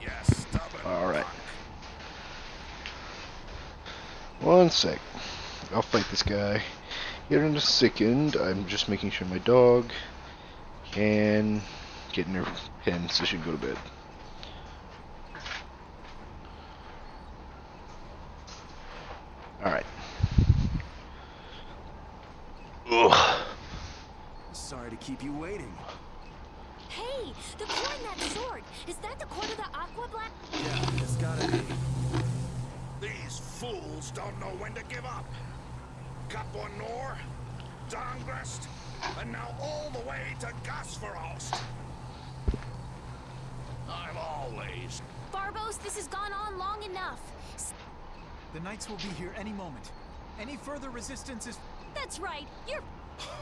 Yes, stubborn. Alright. One sec. I'll fight this guy. Here in a second, I'm just making sure my dog can get in her pen so she can go to bed. Alright. Ugh. Sorry to keep you waiting. Hey, the core in that sword. Is that the core to the Aqua Black? Yeah, it's gotta be. These fools don't know when to give up. Capua Nor, Dangrest, and now all the way to Gasfarost. I'm always... Barbos, this has gone on long enough. The knights will be here any moment. Any further resistance is... That's right. You're...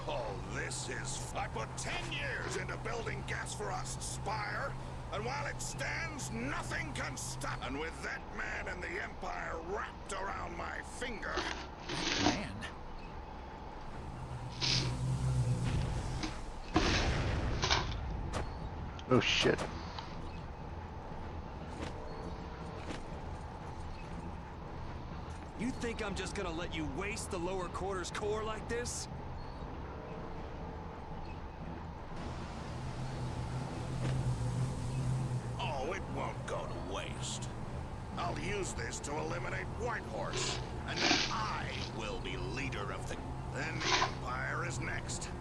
Oh, this is... I put 10 years into building Gasfarost's spire, and while it stands, nothing can stop. And with that man and the Empire wrapped around my finger... Man. Oh shit. You think I'm just gonna let you waste the lower quarters core like this? Oh, it won't go to waste. I'll use this to eliminate Whitehorse, and then I will be leader of the... Then the Empire is next.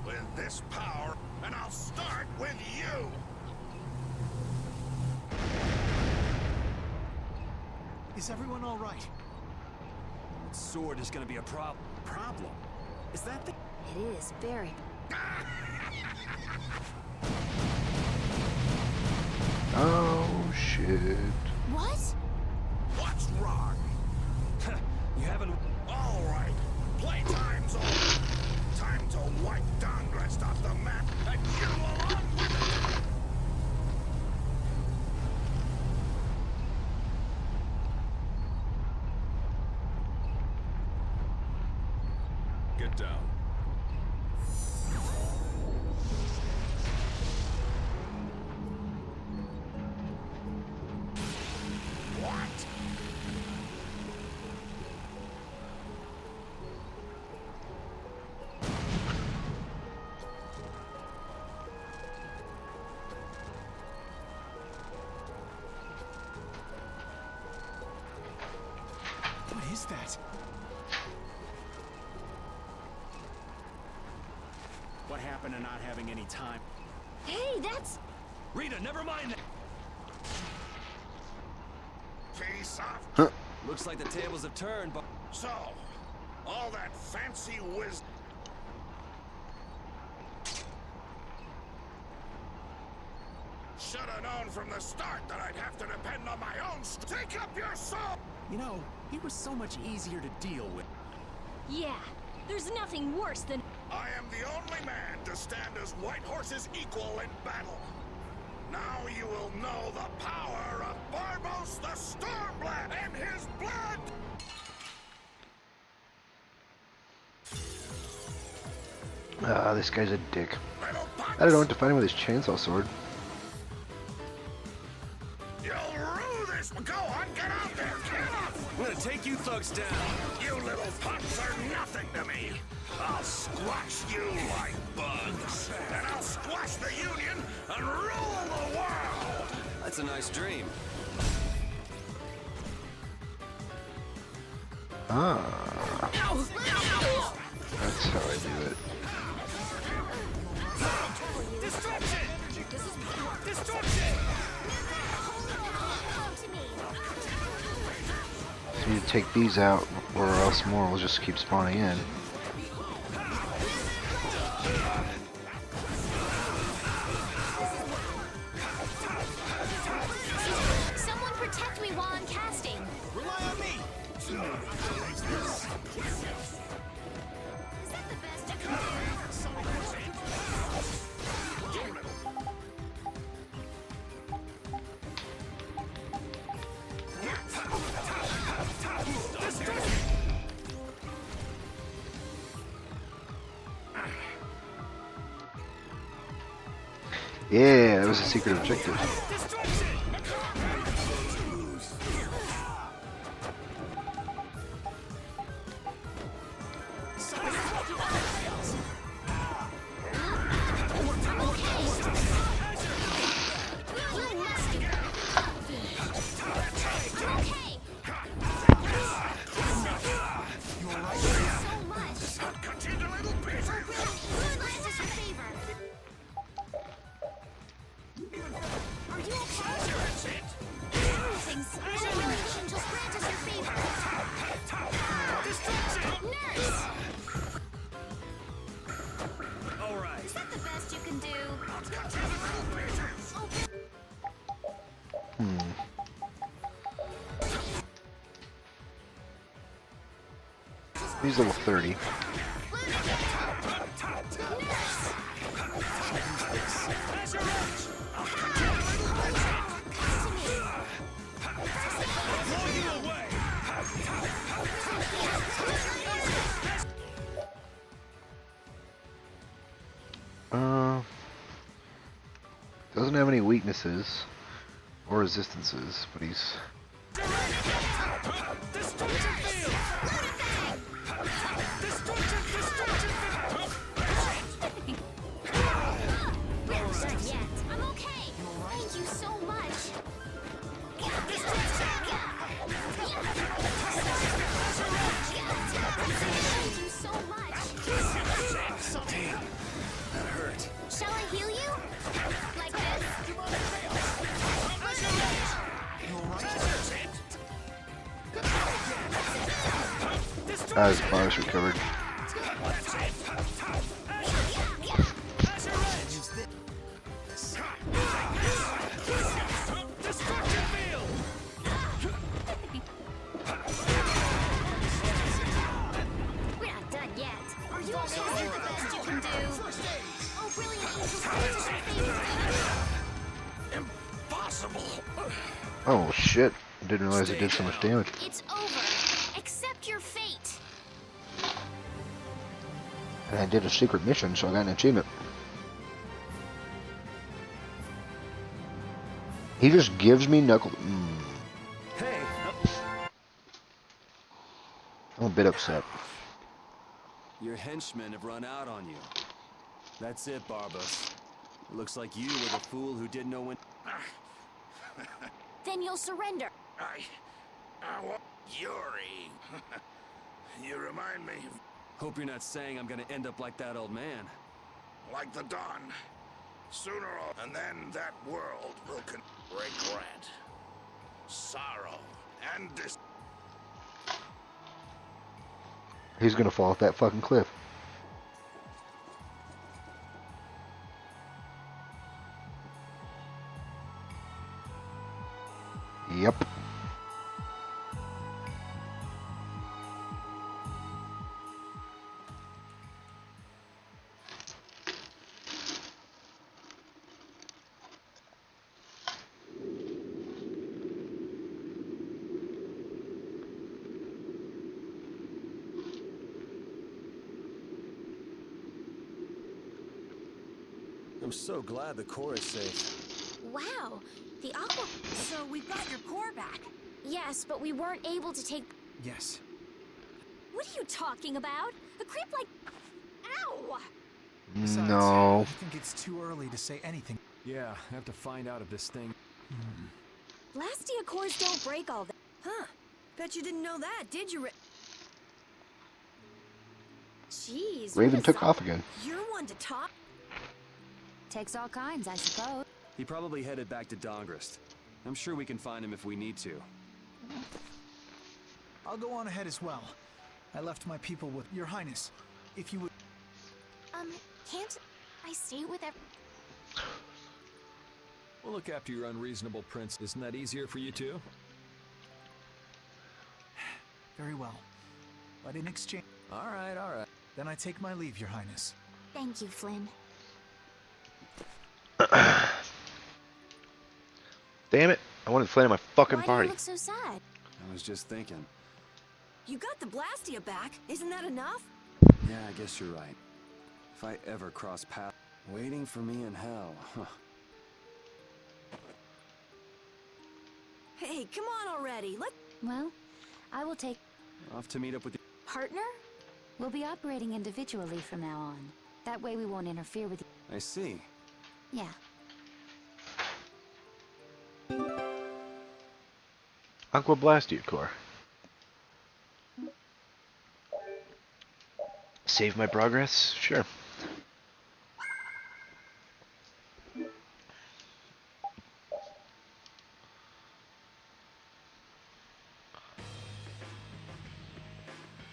With this power, and I'll start with you! Is everyone all right? That sword is gonna be a problem. Is that the... It is very... Oh shit. What? What's wrong? You haven't... All right, playtime's over. Time to wipe Dangrest off the map, and you along with it! Get down. What? What is that? What happened to not having any time? Hey, that's... Rita, never mind that. Face off. Huh. Looks like the tables have turned, but... So, all that fancy wisdom... Should have known from the start that I'd have to depend on my own Take up your soul! You know, he was so much easier to deal with. Yeah, there's nothing worse than... I am the only man to stand as Whitehorse's equal in battle. Now you will know the power of Barbos the Stormblood and his blood! Ah, this guy's a dick. Little I don't know what punks, to find him with his chainsaw sword. you'll rue this! Go on, get out there! Get up! I'm gonna take you thugs down. You little punks are nothing to me! I'll squash you like bugs! And I'll squash the Union and rule the world! That's a nice dream. Ah, that's how I do it. Destruction! Destruction! Come to me. So you need to take these out, or else more will just keep spawning in. Someone protect me while I'm casting. Rely on me! Is that the best you can do? Yeah, that was a secret objective. Destruction! He's level 30. Doesn't have any weaknesses or resistances, but he's I'm okay. Thank you so much. Thank you so much. Damn, that hurt. Shall I heal you? Like this? his bars recovered. We're not done yet. Are you okay? Is it the best you can do? Oh, brilliant angels, just your favorite. Impossible! Oh shit! Didn't realize it did so much damage. It's over. Accept your fate. And I did a secret mission, so I got an achievement. He just gives me knuckle. Hey, I'm a bit upset. your henchmen have run out on you. That's it, Barbos. It looks like you were the fool who didn't know when. Then you'll surrender. I want Yuri. You remind me of Hope you're not saying I'm gonna end up like that old man. like the dawn. Sooner or and then that world will regret, sorrow, and He's gonna fall off that fucking cliff. Yep. I'm so glad the core is safe. Wow, the aqua. So we've got your core back. Yes, but we weren't able to take. Yes. What are you talking about? A creep like. Ow! Besides, No. I think it's too early to say anything. Yeah, I have to find out if this thing. Blastia cores don't break all that. Huh. Bet you didn't know that, did you, Jeez. Raven what a took zo- off again. You're one to talk. Takes all kinds, I suppose. He probably headed back to Dongrist. I'm sure we can find him if we need to. I'll go on ahead as well. I left my people with Your Highness. If you would. Can't I stay with every. We'll look after your unreasonable prince. Isn't that easier for you too? Very well. But in exchange. All right. Then I take my leave, Your Highness. Thank you, Flynn. Damn it! I wanted Flynn at my fucking Why do party. you look so sad? I was just thinking. You got the Blastia back. Isn't that enough? Yeah, I guess you're right. If I ever cross paths, waiting for me in hell. Huh. Hey, come on already. Let's. Well, I will take. Off to meet up with you. Partner? We'll be operating individually from now on. That way we won't interfere with you. I see. Yeah. Aqua Blastia Core. Save my progress? Sure.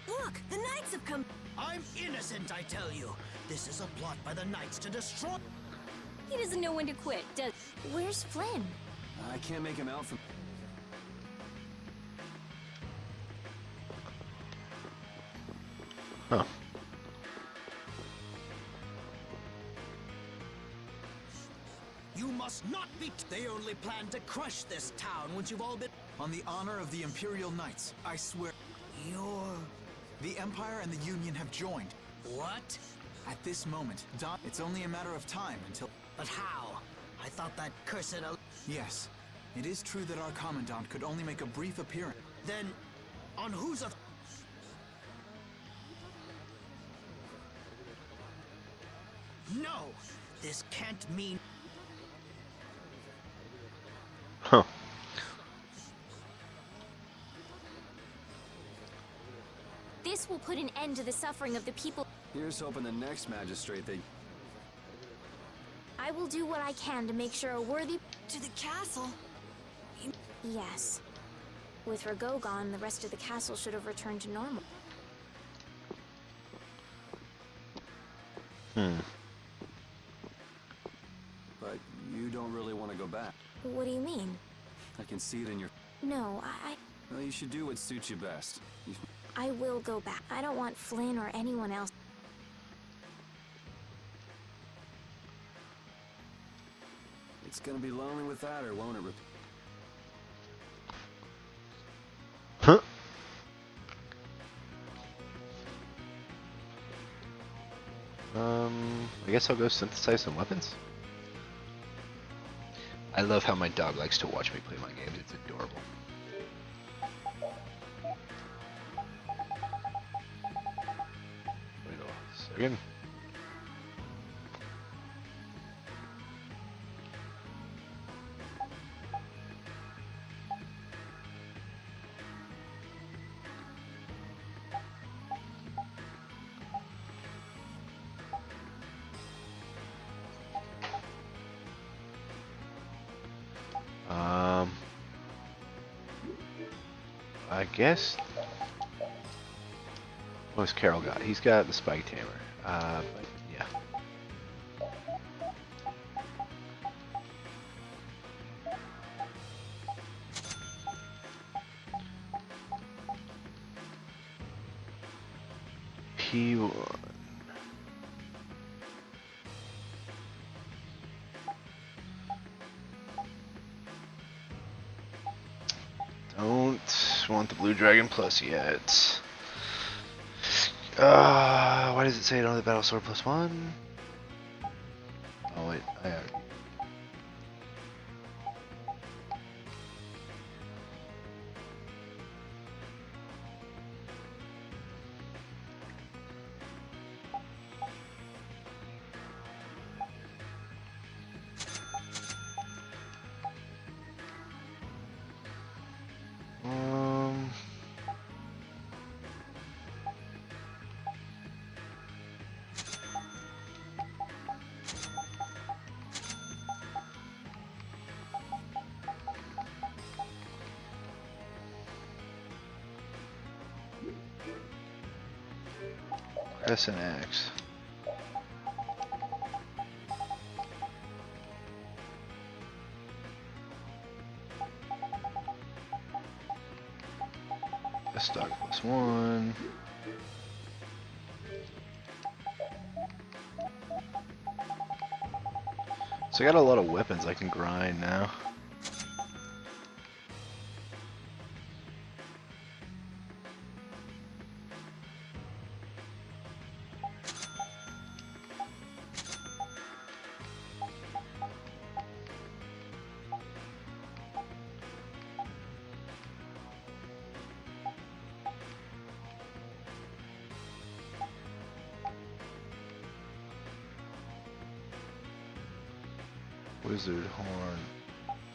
Look, the Knights have come. I'm innocent, I tell you. This is a plot by the Knights to destroy. He doesn't know when to quit, does. Where's Flynn? I can't make him out from... Huh. You must not be. They only plan to crush this town once you've all been. On the honor of the Imperial Knights, I swear. You're. The Empire and the Union have joined. What? At this moment, it's only a matter of time until... But how? I thought that cursed. Yes, it is true that our Commandant could only make a brief appearance. Then, on whose of. No! This can't mean. Huh. This will put an end to the suffering of the people. Here's hoping the next magistrate they... I will do what I can to make sure a worthy... To the castle? Yes. With Rago gone, the rest of the castle should have returned to normal. But you don't really want to go back. What do you mean? I can see it in your... No, Well, you should do what suits you best. I will go back. I don't want Flynn or anyone else. It's gonna be lonely with that, or won't it? Huh. I guess I'll go synthesize some weapons. I love how my dog likes to watch me play my games. It's adorable. Wait a second. I guess. What's Carol got? He's got the Spike Tamer. But yeah. P1. Don't want the Blue Dragon Plus yet. Why does it say it on the Battle Sword +1? Oh wait, I already. Press an X. A stock +1. So I got a lot of weapons I can grind now. Wizard Horn.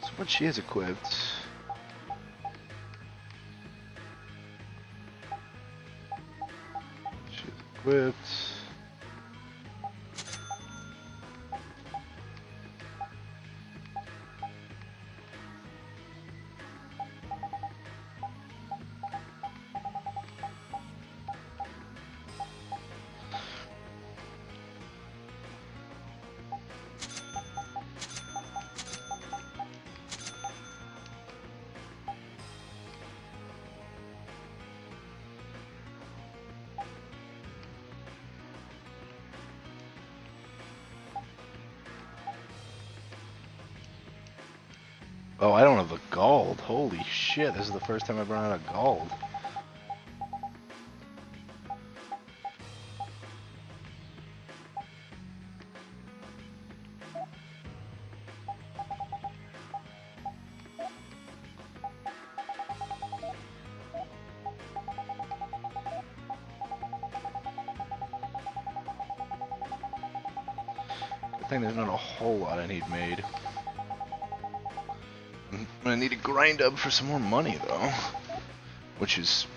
So what she has equipped. She's equipped. Oh, I don't have the gold. Holy shit, this is the first time I've run out of gold. Good thing there's not a whole lot I need made. I'm gonna need to grind up for some more money though, which is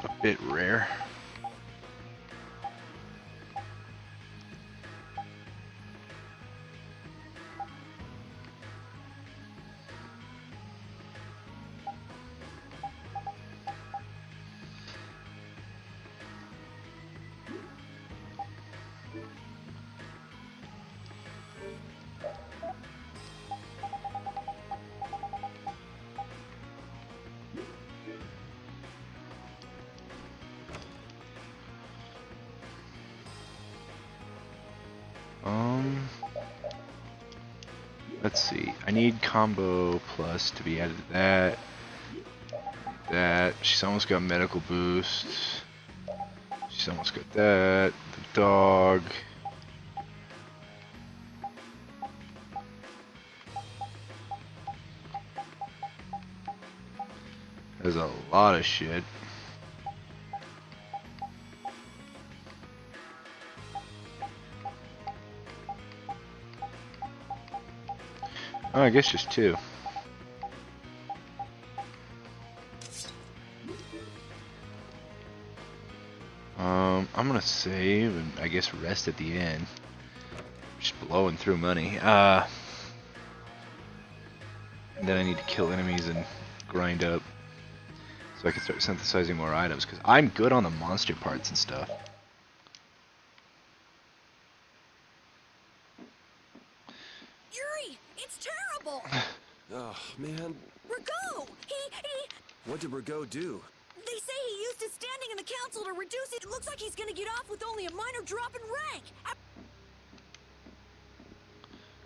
a bit rare. Let's see. I need combo plus to be added to that. That. She's almost got medical boost. She's almost got that. The dog. There's a lot of shit. Oh, I guess just two. I'm gonna save and I guess rest at the end. Just blowing through money. And then I need to kill enemies and grind up so I can start synthesizing more items because I'm good on the monster parts and stuff. Yuri, it's terrible. Oh, man. Rigaud, he. What did Rigaud do? They say he used his standing in the council to reduce it. It looks like he's gonna get off with only a minor drop in rank.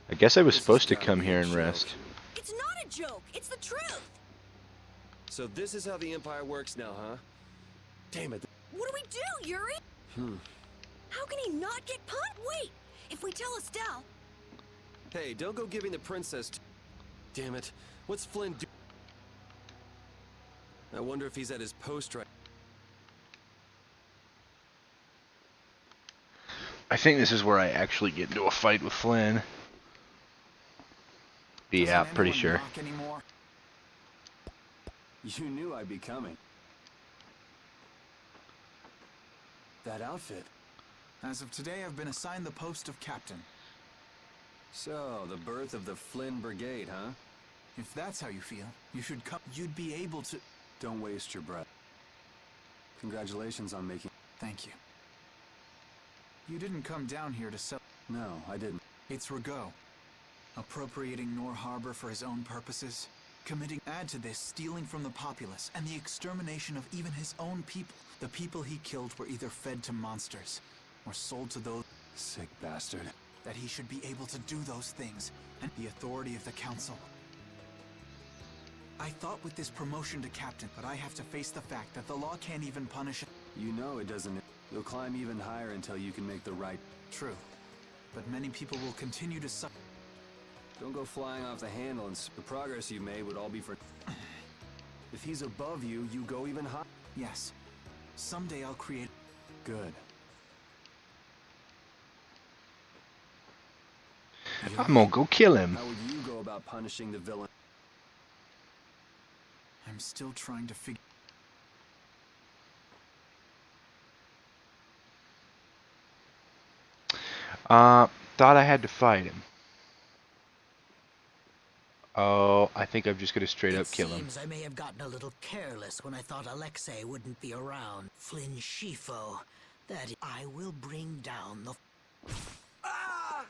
I guess I was This supposed to has gotta come be here a and joke. rest. It's not a joke. It's the truth. So this is how the Empire works now, huh? Damn it. What do we do, Yuri? How can he not get pumped? Wait, if we tell Estelle, Hey, don't go giving the princess Damn it. What's Flynn do? I wonder if he's at his post right. I think this is where I actually get into a fight with Flynn. Yeah, Doesn't pretty anyone sure. knock anymore? You knew I'd be coming. That outfit. As of today, I've been assigned the post of captain. So, the birth of the Flynn Brigade, huh? If that's how you feel, you should come. You'd be able to. Don't waste your breath. Congratulations on making... Thank you. You didn't come down here to sell. No, I didn't. It's Rigaud. Appropriating Nor Harbor for his own purposes. Add to this, stealing from the populace, and the extermination of even his own people. The people he killed were either fed to monsters, or sold to those Sick bastard. that he should be able to do those things, and the authority of the council. I thought with this promotion to captain, but I have to face the fact that the law can't even punish it. You know it doesn't... You'll climb even higher until you can make the right... True, but many people will continue to suffer. Don't go flying off the handle and the progress you made would all be for... If he's above you, you go even higher. Yes, someday I'll create... Good. I'm gonna go kill him. How would you go about punishing the villain? I'm still trying to figure... Thought I had to fight him. Oh, I think I'm just gonna straight up kill him. Seems I may have gotten a little careless when I thought Alexei wouldn't be around. Flynn Scifo. That I will bring down the... Ah!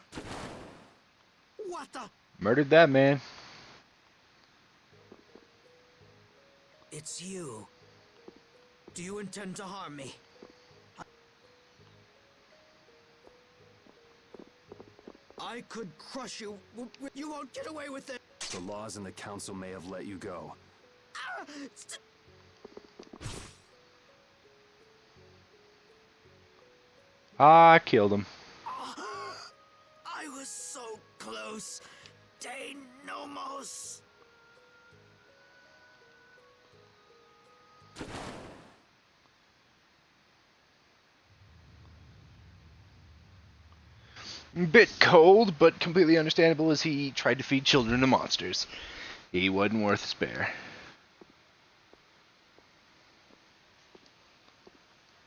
What the... Murdered that man. It's you. Do you intend to harm me? I could crush you. You won't get away with it. The laws and the council may have let you go. Ah, I killed him. I was so close. De Nomos. Bit cold, but completely understandable as he tried to feed children to monsters. He wasn't worth a spare.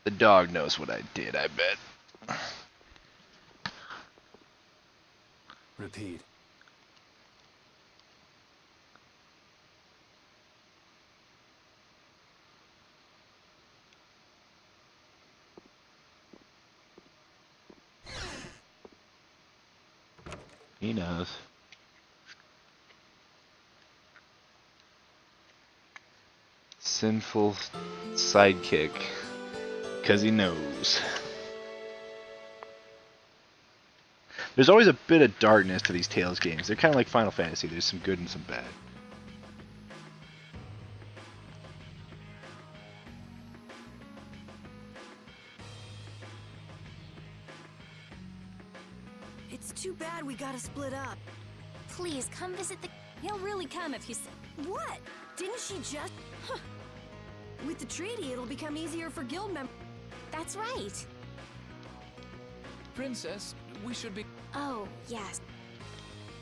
The dog knows what I did, I bet. Repeat. He knows. Sinful sidekick. 'Cause he knows. There's always a bit of darkness to these Tales games. They're kind of like Final Fantasy. There's some good and some bad. It's too bad we gotta split up. Please come visit the. He'll really come if you say. What? Didn't she just? Huh. With the treaty, it'll become easier for guild members. That's right. Princess, we should be. Oh, yes.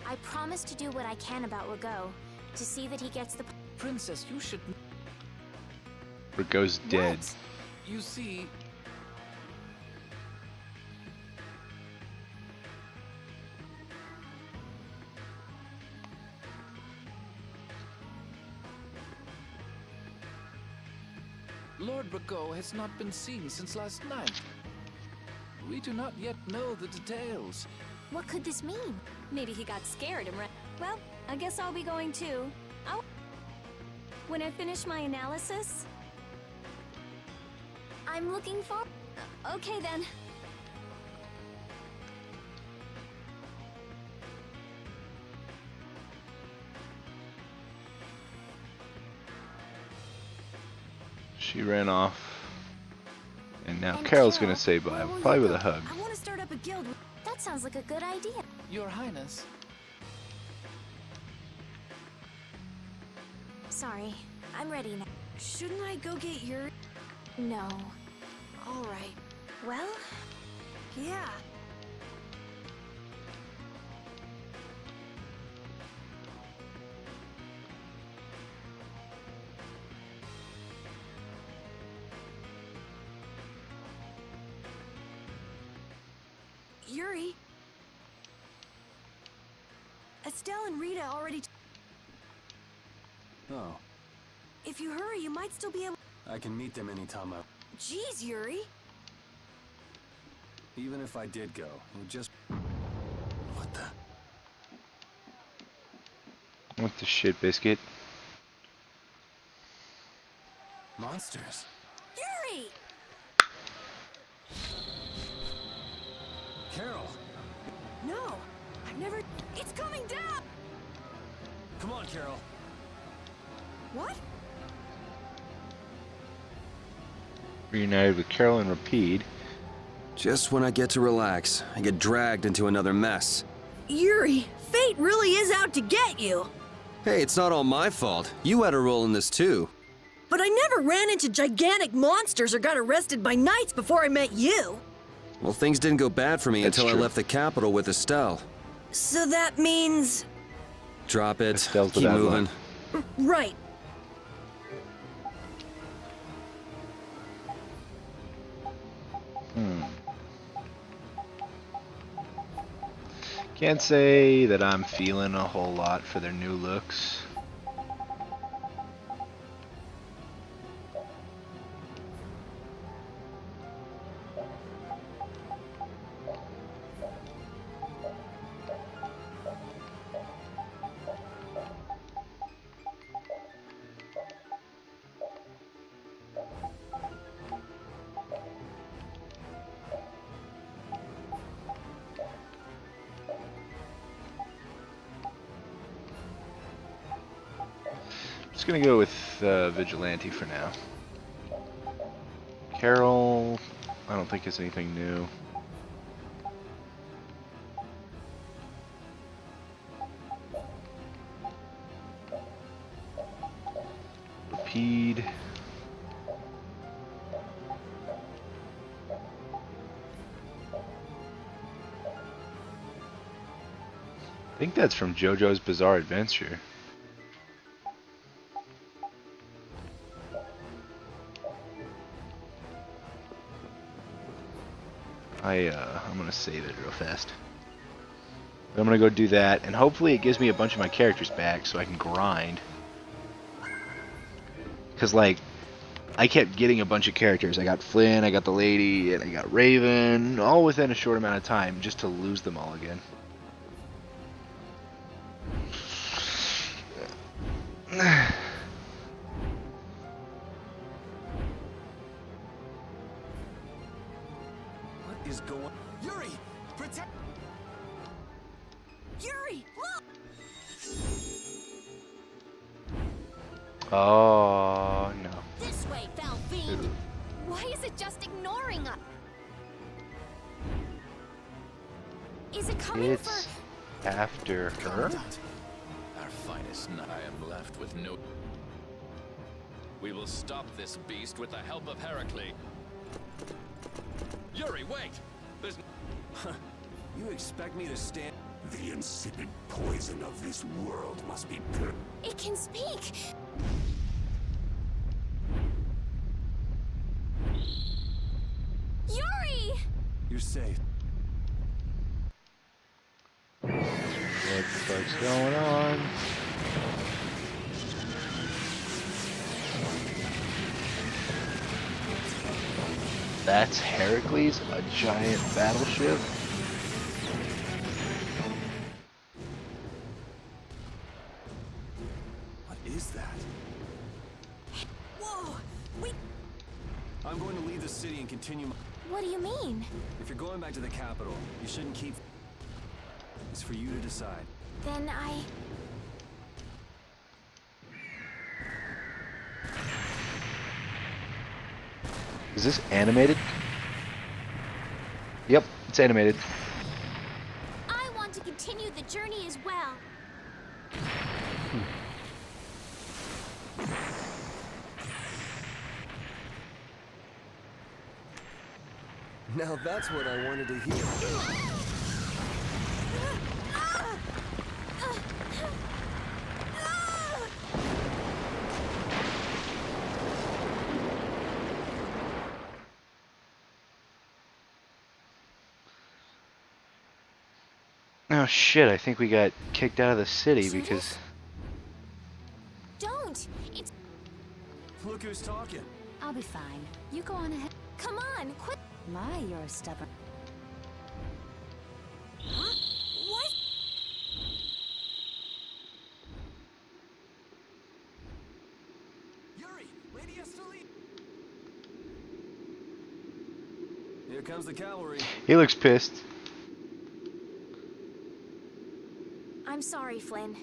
I promise to do what I can about Rago, to see that he gets the. Princess, you should. Rago's dead. What? You see. Lord Rago has not been seen since last night. We do not yet know the details. What could this mean? Maybe he got scared and ran. Well, I guess I'll be going too. When I finish my analysis. I'm looking for. Okay then. She ran off. And now And Carol's Carol, gonna say bye, where will probably you with a go? hug. I want to start up a guild. That sounds like a good idea. Your Highness. Sorry, I'm ready now. Shouldn't I go get your? No. All right. Well, Yeah. Yuri. Estelle and Rita already. Oh, If you hurry, you might still be able. I can meet them anytime I... Jeez, Yuri. Even if I did go, it would just... What the... What the shit, biscuit? Monsters? Yuri! Carol! No, I've never. It's coming down! Come on, Carol! What? Reunited with Carol and Rapide. Just when I get to relax, I get dragged into another mess. Yuri, fate really is out to get you. Hey, it's not all my fault. You had a role in this too. But I never ran into gigantic monsters or got arrested by knights before I met you. Well, things didn't go bad for me That's until I true. left the capital with Estelle. So that means. Drop it. Estelle's the Keep bad moving. one. Right. Can't say that I'm feeling a whole lot for their new looks. Just gonna go with Vigilante for now. Carol, I don't think it's anything new. Rapide. I think that's from JoJo's Bizarre Adventure. I'm gonna save it real fast. I'm gonna go do that, and hopefully it gives me a bunch of my characters back so I can grind. Cause like, I kept getting a bunch of characters. I got Flynn, I got the lady, and I got Raven, all within a short amount of time, just to lose them all again. What is going? Yuri, protect. Yuri, look! Oh no. This way, foul fiend! Why is it just ignoring us? Is it coming It's after her. Commandant, Our finest knight. I am left with no... We will stop this beast with the help of Heracles. Yuri, wait! There's... You expect me to stand? The insipid poison of this world must be pure. It can speak! Yuri! You're safe. What the fuck's going on? That's Heracles, a giant battleship. What is that? Whoa! Wait, I'm going to leave the city and continue my... what do you mean? If you're going back to the capital, you shouldn't keep... It's for you to decide. Then I... Is this animated? Yep, it's animated. I want to continue the journey as well. Now that's what I wanted to hear. Oh shit, I think we got kicked out of the city Shoot because... us? Don't! It's... Look who's talking. I'll be fine. You go on ahead. Come on, quit! My, you're stubborn. Huh? What? Yuri, Lady Estelle. Here comes the cavalry. He looks pissed. I'm sorry, Flynn.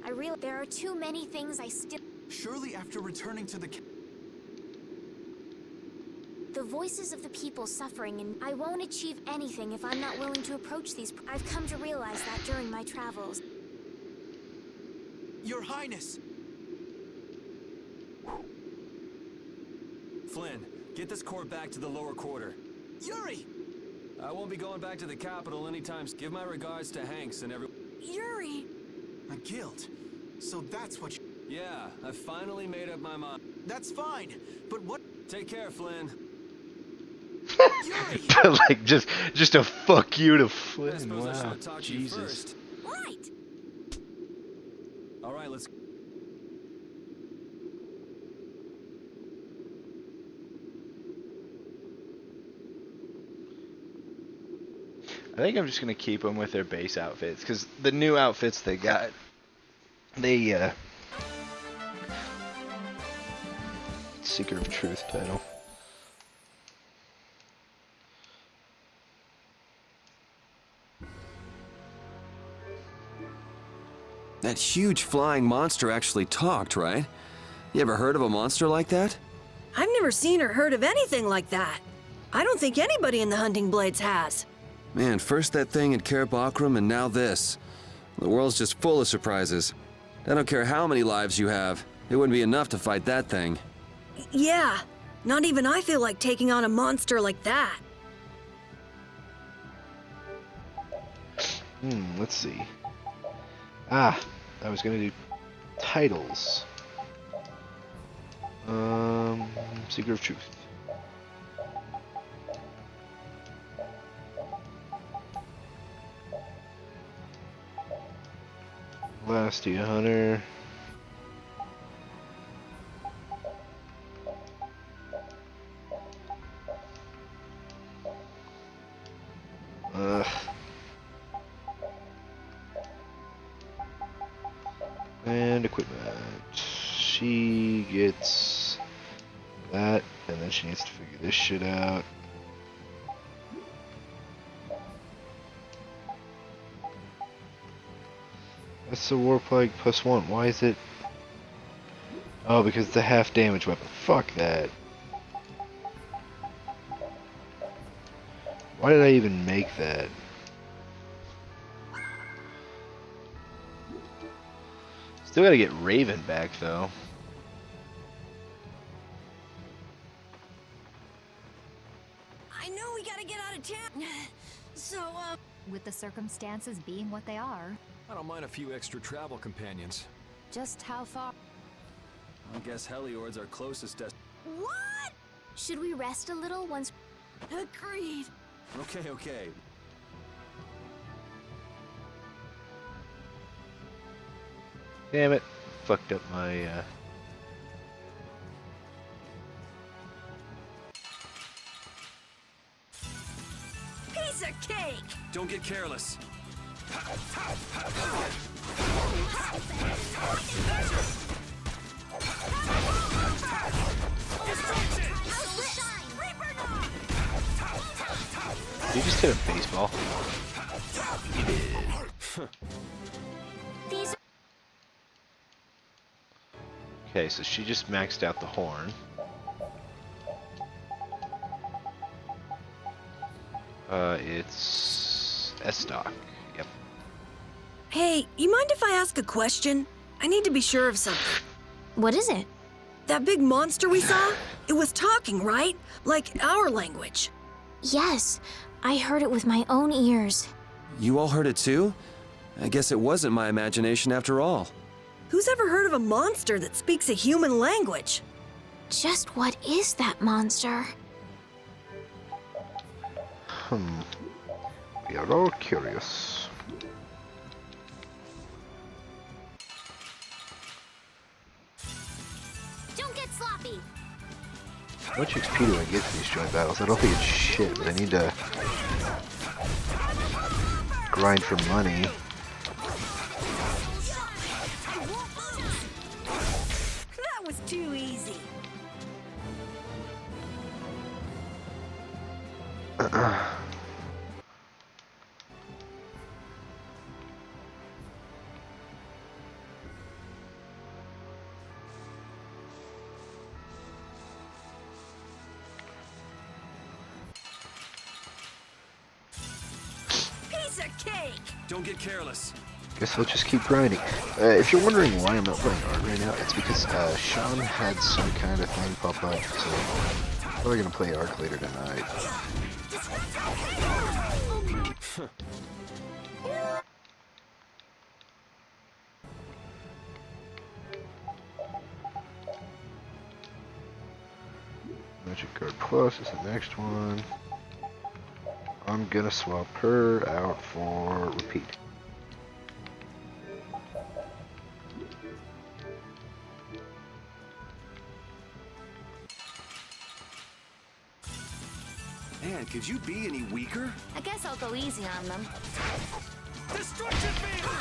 I realize there are too many things I still... surely after returning to the The voices of the people suffering, and I won't achieve anything if I'm not willing to approach these... I've come to realize that during my travels. Your Highness! Flynn, get this court back to the lower quarter. Yuri! I won't be going back to the capital anytime. Give my regards to Hanks and every... Yuri! A guild. So that's what you... Yeah, I finally made up my mind. That's fine, but what... Take care, Flynn. Yuri! Like, just a fuck you to I Flynn. suppose I should Wow, have talked to you Jesus. first. Right! All right, let's... I think I'm just gonna keep them with their base outfits, because the new outfits they got, they, Secret of Truth title. That huge flying monster actually talked, right? You ever heard of a monster like that? I've never seen or heard of anything like that. I don't think anybody in the Hunting Blades has. Man, first that thing at Cair Bakram and now this. The world's just full of surprises. I don't care how many lives you have, it wouldn't be enough to fight that thing. Yeah, not even I feel like taking on a monster like that. Let's see. I was gonna do titles. Seeker of Truth. Lasty Hunter. And equipment. She gets that, and then she needs to figure this shit out. That's the Warplague +1. Why is it? Oh, because it's a half damage weapon. Fuck that. Why did I even make that? Still gotta get Raven back though. I know we gotta get out of town. So, With the circumstances being what they are. I don't mind a few extra travel companions. Just how far? I guess Heliord's our closest what? Should we rest a little once? Agreed. Okay. Damn it. Fucked up my, Piece of cake! Don't get careless. You just hit a baseball. You did. These Okay, so she just maxed out the horn. It's S-Stock. Yep. Hey, you mind if I ask a question? I need to be sure of something. What is it? That big monster we saw? It was talking, right? Like our language. Yes, I heard it with my own ears. You all heard it too? I guess it wasn't my imagination after all. Who's ever heard of a monster that speaks a human language? Just what is that monster? We are all curious. Don't get sloppy. How much XP do I get for these joint battles? I don't think it's shit, but I need to grind for money. That was too easy. Piece of cake! Don't get careless. Guess I'll just keep grinding. If you're wondering why I'm not playing Art right now, it's because Sean had some kind of thing pop up, so I'm probably gonna play Arc later tonight. Magic Guard Plus is the next one. I'm gonna swap her out for Repeat. Man, could you be any weaker? I guess I'll go easy on them. Destruction field!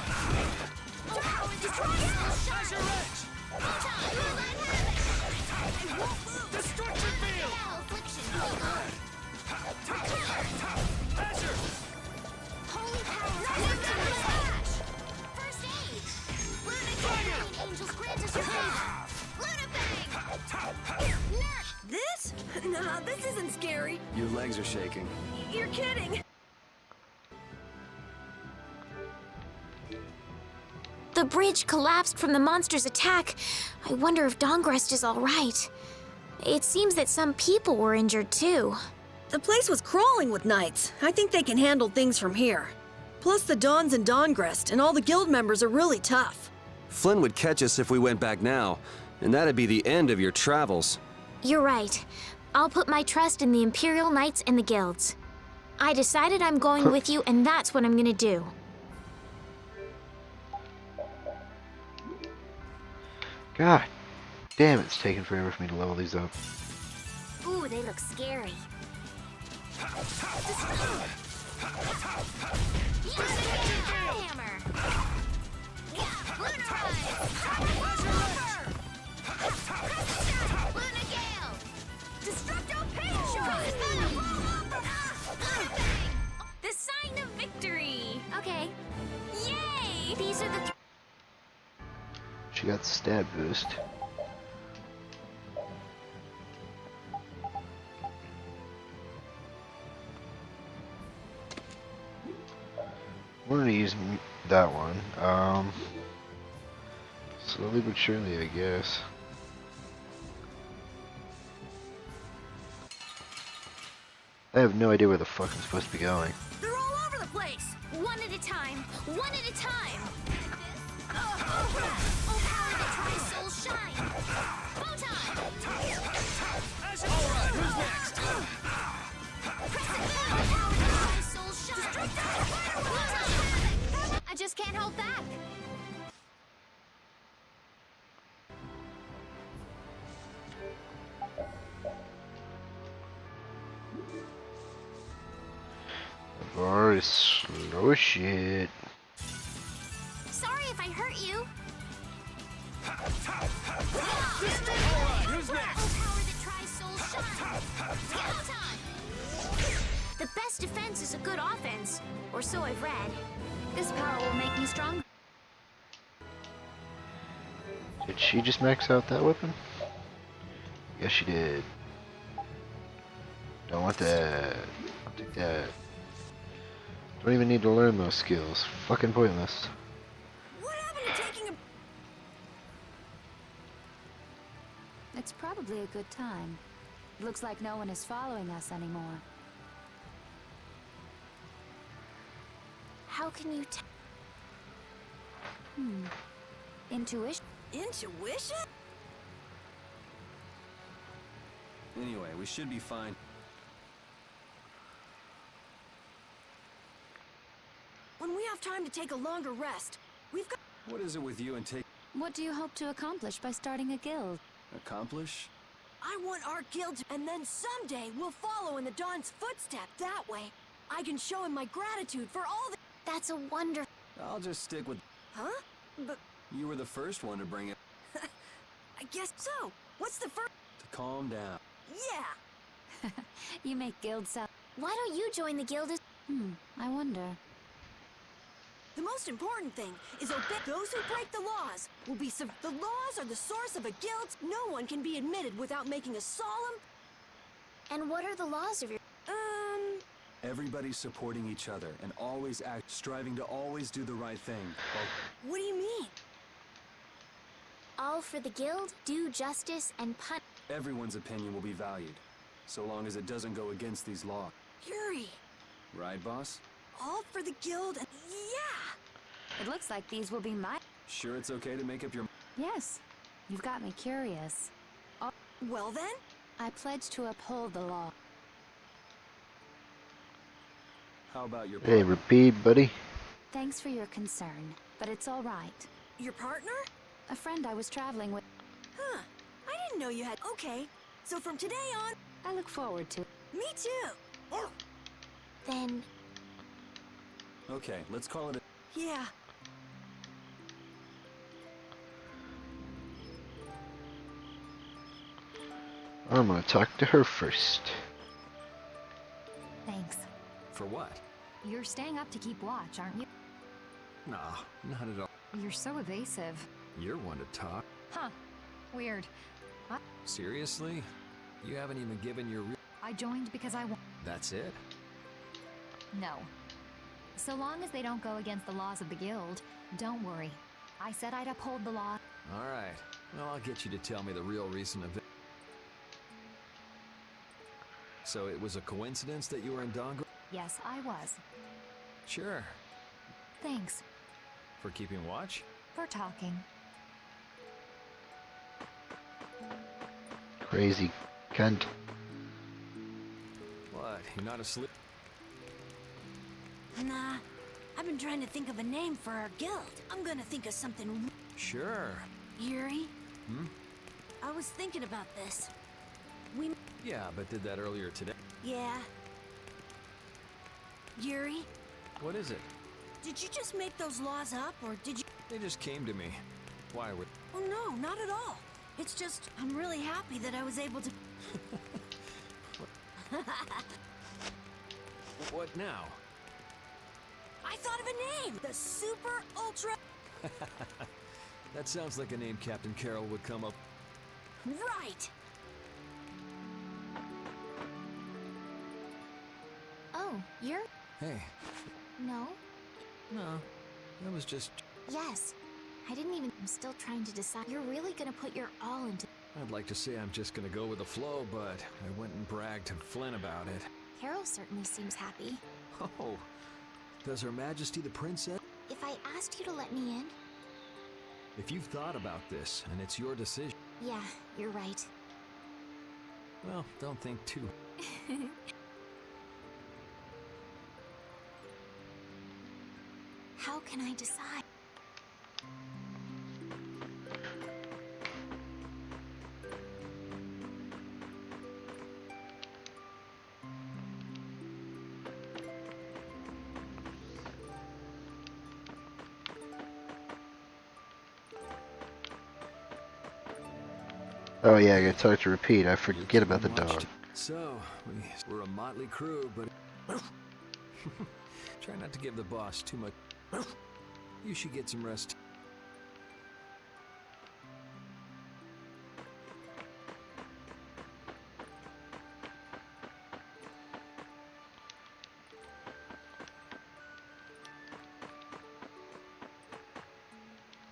Azure Edge! Destruction field! Azure! Holy power! First aid! Luna Angels grant us your favor! Luna scary. Your legs are shaking. You're kidding. The bridge collapsed from the monster's attack. I wonder if Dawngrest is all right. It seems that some people were injured too. The place was crawling with knights. I think they can handle things from here. Plus the Dawns and Dawngrest and all the guild members are really tough. Flynn would catch us if we went back now, and that'd be the end of your travels. You're right. I'll put my trust in the Imperial Knights and the guilds. I decided I'm going with you, and that's what I'm gonna do. God damn, it's taking forever for me to level these up. Ooh, they look scary. Hammer! Luna Gale! Destructo Pain! The sign of victory! Okay. Yay! These are the She got stab boost. I'm gonna use that one. Slowly but surely, I guess. I have no idea where the fuck I'm supposed to be going. They're all over the place! One at a time! One at a time! Oh, power that tries souls shine! Photon! Alright, who's next? Power that tries souls shine! Photon! I just can't hold back! Bar is slow as shit. Sorry if I hurt you. Alright, who's next? Oh, power that tries souls shine! Photon! The best defense is a good offense, or so I've read. This power will make me strong. Did she just max out that weapon? Yes, she did. Don't want that. I'll take that. Don't even need to learn those skills. Fucking pointless. What happened to taking a... It's probably a good time. Looks like no one is following us anymore. How can you Intuition? Intuition? Anyway, we should be fine. When we have time to take a longer rest, we've got... What is it with you and take What do you hope to accomplish by starting a guild? accomplish? I want our guild to... And then someday we'll follow in the Dawn's footsteps. That way, I can show him my gratitude for all the... That's a wonder. I'll just stick with. Huh? But You were the first one to bring it. I guess so. What's the first... To calm down. Yeah! You make guild sound... Why don't you join the guild? I wonder. The most important thing is obey. Those who break the laws will be The laws are the source of a guild. No one can be admitted without making a solemn... And what are the laws of your... Everybody's supporting each other and always striving to always do the right thing. What do you mean? All for the guild, do justice, and pun... Everyone's opinion will be valued, so long as it doesn't go against these laws. Yuri! Right, boss? All for the guild and... Yeah! It looks like these will be my... Sure it's okay to make up your... Yes. You've got me curious. Well then? I pledge to uphold the law. How about your... Hey, repeat, buddy. Thanks for your concern, but it's all right. Your partner? A friend I was traveling with... Huh. I didn't know you had... Okay. So from today on... I look forward to... Me too! Then... Okay, let's call it a... Yeah. I'm gonna talk to her first. Thanks. For what? You're staying up to keep watch, aren't you? Nah, not at all. You're so evasive. You're one to talk. Huh. Weird. Seriously? You haven't even given your real... I joined because I want. That's it? No. So long as they don't go against the laws of the guild, don't worry. I said I'd uphold the law. All right. Well, I'll get you to tell me the real reason of it. So it was a coincidence that you were in Dawngrove? Yes, I was. Sure. Thanks For keeping watch? for talking. Crazy cunt. What? You're not asleep? Nah, I've been trying to think of a name for our guild. I'm gonna think of something. Sure. Yuri? Hmm? I was thinking about this. Yeah, but did that earlier today. Yeah. Yuri, What is it? did you just make those laws up, or did you? They just came to me. Why would... Oh no, not at all. It's just, I'm really happy that I was able to. What now? I thought of a name! The Super Ultra. That sounds like a name Captain Carroll would come up... Right! Oh, you're. Hey. No? No. That was just... Yes. I didn't even. I'm still trying to decide. You're really gonna put your all into. I'd like to say I'm just gonna go with the flow, but I went and bragged to Flynn about it. Carol certainly seems happy. Oh. Does Her Majesty the Princess... If I asked you to let me in. If you've thought about this, and it's your decision... Yeah, you're right. Well, don't think too... How can I decide? Oh yeah, I gotta talk to Repeat. I forget about the dog. So, we're a motley crew, but... Try not to give the boss too much... You should get some rest.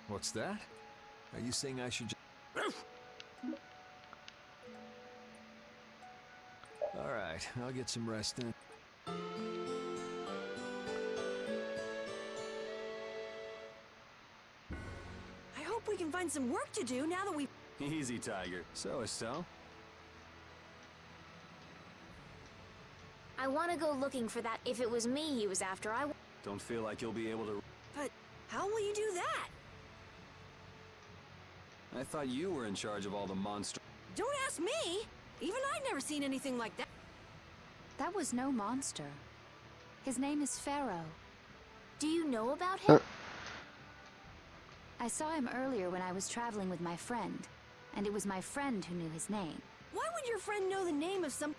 What's that? Are you saying I should Alright, I'll get some rest then. I hope we can find some work to do now that we. Easy, Tiger. So. I want to go looking for that. If it was me he was after, Don't feel like you'll be able to... But how will you do that? I thought you were in charge of all the monster... Don't ask me! Even I've never seen anything like that. That was no monster. His name is Pharaoh. Do you know about him? I saw him earlier when I was traveling with my friend, and it was my friend who knew his name. Why would your friend know the name of some...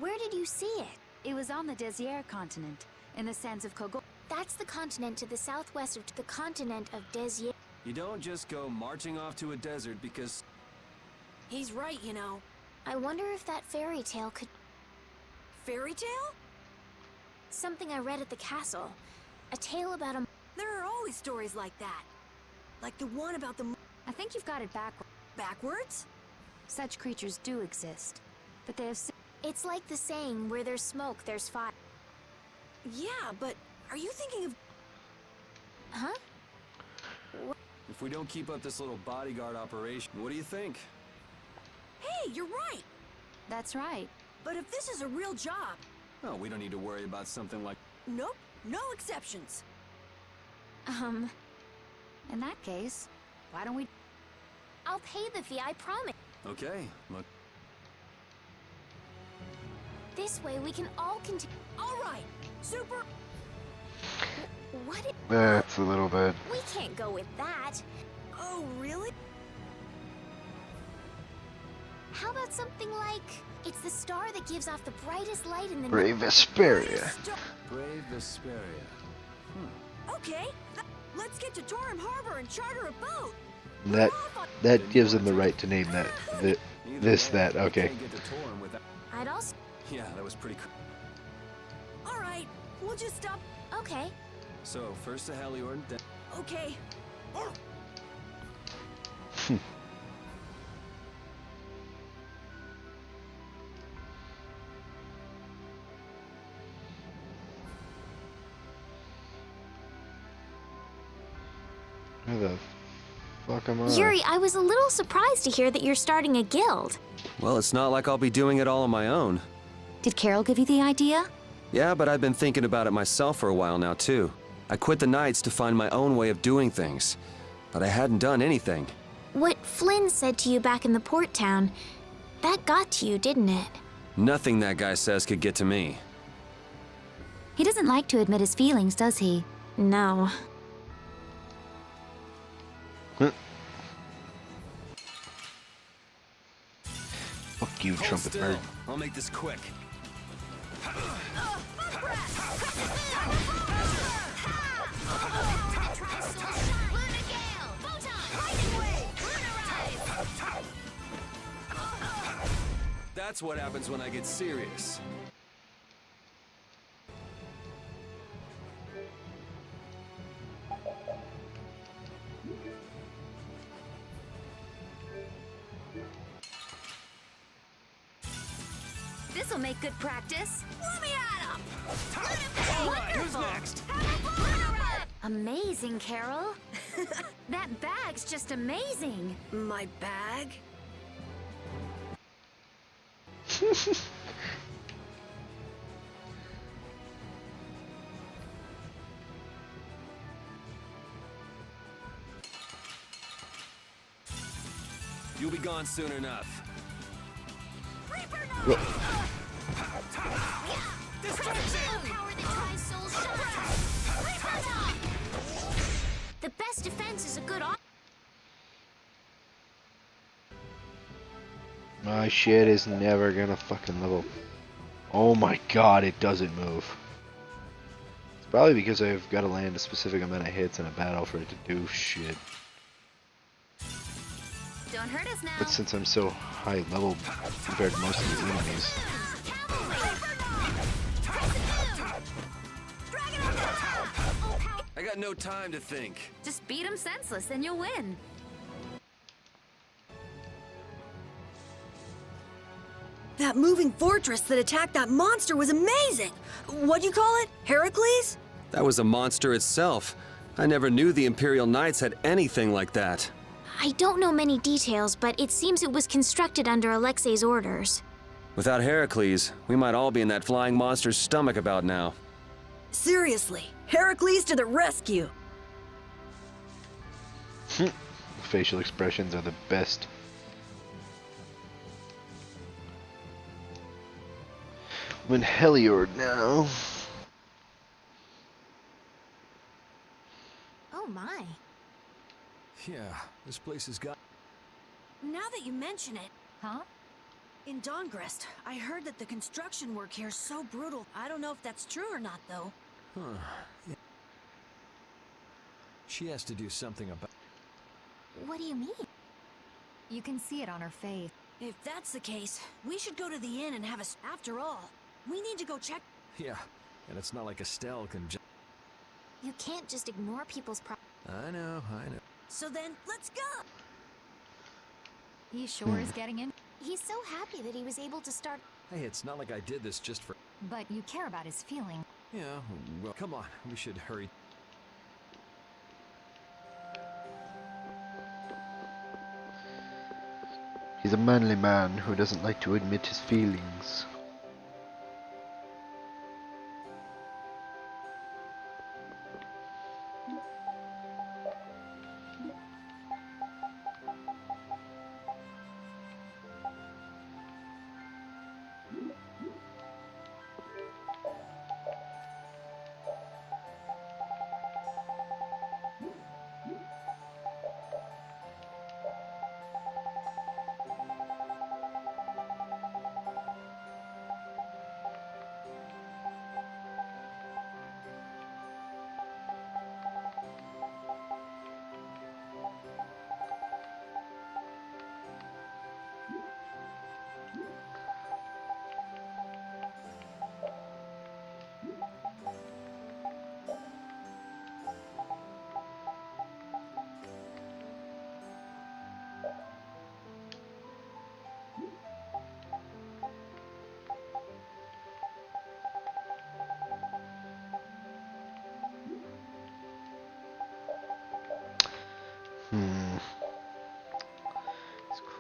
Where did you see it? It was on the Desier continent, in the sands of Kogol. That's the continent to the southwest of the continent of Desier. You don't just go marching off to a desert because... He's right, you know. I wonder if that fairy tale could... Fairy tale? Something I read at the castle. A tale about a... There are always stories like that. Like the one about the... I think you've got it backward. Backwards? Such creatures do exist, but they have... It's like the saying, where there's smoke, there's fire. Yeah, but are you thinking of... Huh? if we don't keep up this little bodyguard operation, what do you think? Hey, you're right! That's right. But if this is a real job... Oh, we don't need to worry about something like... Nope, no exceptions. In that case, why don't we... I'll pay the fee, I promise. Okay, look... This way we can all continue. All right, Super... What? That's a little bit. We can't go with that. Oh, really? How about something like... It's the star that gives off the brightest light in the Brave Vesperia. Brave Vesperia. Okay, let's get to Torim Harbor and charter a boat. That gives them the right to name that. Either This, way, that, I okay. can't get to Torin without... I'd also. Yeah, that was pretty All right, we'll just stop. Okay. So, first to Heliord, then... Okay. Where the fuck am I? Yuri, I was a little surprised to hear that you're starting a guild. Well, it's not like I'll be doing it all on my own. Did Carol give you the idea? Yeah, but I've been thinking about it myself for a while now, too. I quit the Knights to find my own way of doing things. But I hadn't done anything. What Flynn said to you back in the port town, that got to you, didn't it? Nothing that guy says could get to me. He doesn't like to admit his feelings, does he? No. Fuck you, Hold trumpet still. bird. I'll make this quick. That's what happens when I get serious. This'll make good practice. Let me at him! All right, who's next? Amazing, Carol. That bag's just amazing. My bag? You'll be gone soon enough. The best defense is a good op. My shit is never gonna fucking level. Oh my god, it doesn't move. It's probably because I've got to land a specific amount of hits in a battle for it to do shit. Don't hurt us now. But since I'm so high level compared to most of these enemies, I got no time to think. Just beat him senseless and you'll win. That moving fortress that attacked that monster was amazing! What'd you call it? Heracles? That was a monster itself. I never knew the Imperial Knights had anything like that. I don't know many details, but it seems it was constructed under Alexei's orders. Without Heracles, we might all be in that flying monster's stomach about now. Seriously, Heracles to the rescue! facial expressions are the best. I'm in Heliord now. Oh my. Yeah, this place has got... Now that you mention it, Huh? in Dawngrest, I heard that the construction work here is so brutal. I don't know if that's true or not, though. Huh. Yeah. She has to do something about... What do you mean? You can see it on her face. If that's the case, we should go to the inn and have us. After all, we need to go check. Yeah, and it's not like Estelle can just... You can't just ignore people's I know. So then, let's go! He sure is getting in. He's so happy that he was able to start. Hey, it's not like I did this just for... But you care about his feeling. Yeah, well, come on. We should hurry. He's a manly man who doesn't like to admit his feelings.